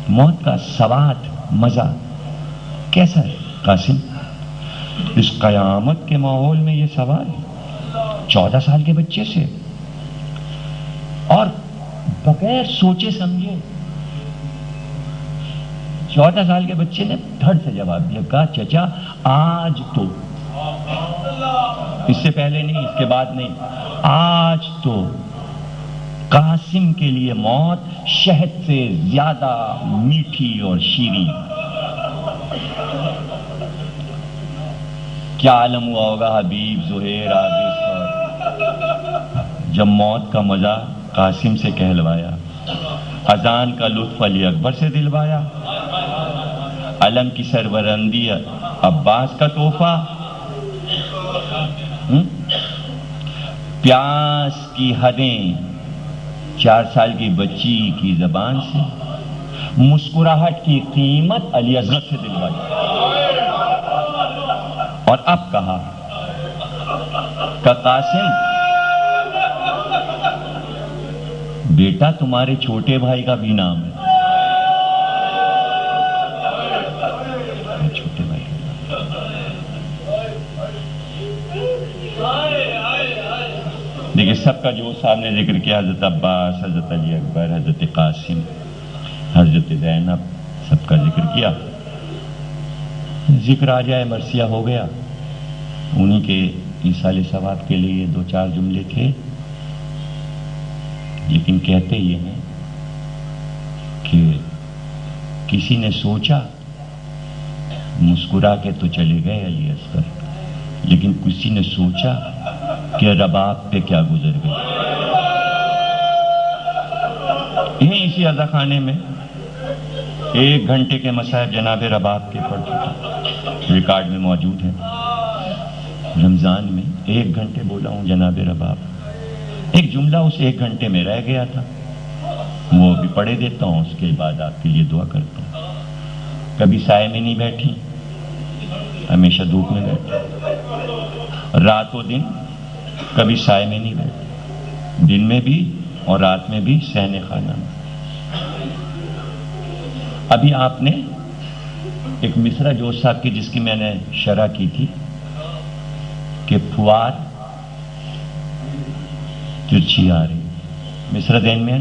موت کا سواد مزہ کیسا ہے قاسم؟ اس قیامت کے ماحول میں یہ سوال 14 سال کے بچے سے، اور بغیر سوچے سمجھے 14 سال کے بچے نے دھڑ سے جواب دیا، کہا چچا آج تو، اس سے پہلے نہیں اس کے بعد نہیں، آج تو قاسم کے لیے موت شہد سے زیادہ میٹھی اور شیریں۔ کیا عالم ہوا ہوگا حبیب، زہیر، عابس، جب موت کا مزہ قاسم سے کہلوایا، اذان کا لطف علی اکبر سے دلوایا، علم کی سربلندی عباس کا تحفہ، پیاس کی حدیں 4 سال کی بچی کی زبان سے مسکراہٹ کی قیمت علی اصغر سے دلوائی، اور اب کہا کہ قاسم بیٹا تمہارے چھوٹے بھائی کا بھی نام ہے، چھوٹے بھائی کا دیکھیے سب کا جو صاحب نے ذکر کیا، حضرت عباس، حضرت علی اکبر، حضرت قاسم، حضرت زینب، سب کا ذکر کیا. ذکر آ جائے مرثیہ ہو گیا. انہی کے ایصال ثواب کے لیے 2-4 جملے تھے، لیکن کہتے یہ ہیں کہ کسی نے سوچا، مسکرا کے تو چلے گئے علی اصغر، لیکن کسی نے سوچا کہ رباب پہ کیا گزر گئی. یہیں اسی عزا خانے میں 1 گھنٹے کے مصائب جناب رباب کے پڑھ چکا، ریکارڈ میں موجود ہے. رمضان میں 1 گھنٹے بولا ہوں جناب رباب. ایک جملہ اس 1 گھنٹے میں رہ گیا تھا، وہ بھی پڑھے دیتا ہوں، اس کے بعد آپ کے لیے دعا کرتا ہوں. کبھی سائے میں نہیں بیٹھی، ہمیشہ دھوپ میں بیٹھی، رات و دن کبھی سائے میں نہیں بیٹھی، دن میں بھی اور رات میں بھی صحن خانہ میں. ابھی آپ نے ایک مصرع جوش صاحب کی جس کی میں نے شرح کی تھی کہ پھوار ترچھی آ رہی، مصرع ذہن میں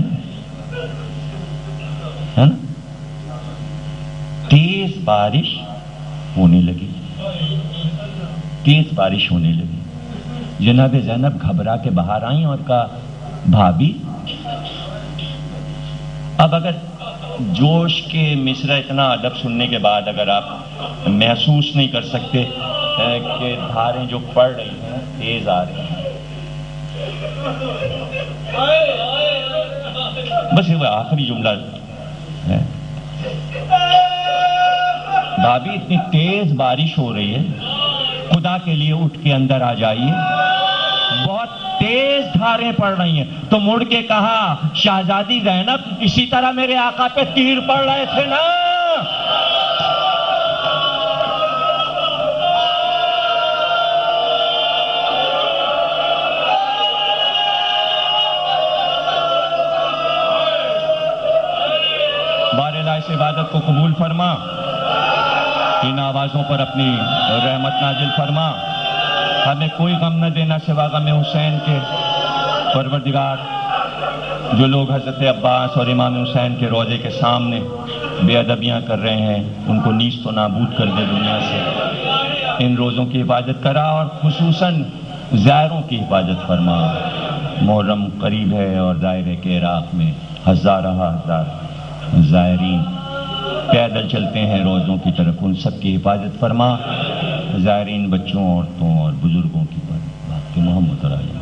ہے نا؟ تیز بارش ہونے لگی، تیز بارش ہونے لگی. جناب زینب گھبرا کے باہر آئیں اور کہا بھابی. اب اگر جوش کے مصرع اتنا ادب سننے کے بعد اگر آپ محسوس نہیں کر سکتے کہ دھاریں جو پڑ رہی ہیں تیز آ رہی ہیں، بس یہ آخری جملہ ہے، بھابی اتنی تیز بارش ہو رہی ہے، خدا کے لیے اٹھ کے اندر آ جائیے، بہت تیز دھاریں پڑ رہی ہیں. تو مڑ کے کہا شہزادی زینب اسی طرح میرے آقا پہ تیر پڑ رہے تھے نا. بار الہ اس عبادت کو قبول فرما، ان آوازوں پر اپنی رحمت نازل فرما. ہمیں کوئی غم نہ دینا سوا غم حسین کے. پروردگار جو لوگ حضرت عباس اور امام حسین کے روضے کے سامنے بے ادبیاں کر رہے ہیں ان کو نیست و نابود کر دے دنیا سے. ان روزوں کی حفاظت کرا اور خصوصاً زائروں کی حفاظت فرما. محرم قریب ہے اور دائرے کے عراق میں ہزارہ ہزار زائرین پیدل چلتے ہیں روزوں کی طرف، ان سب کی حفاظت فرما. زائرین بچوں، عورتوں اور بزرگوں کی پر محمد علیہ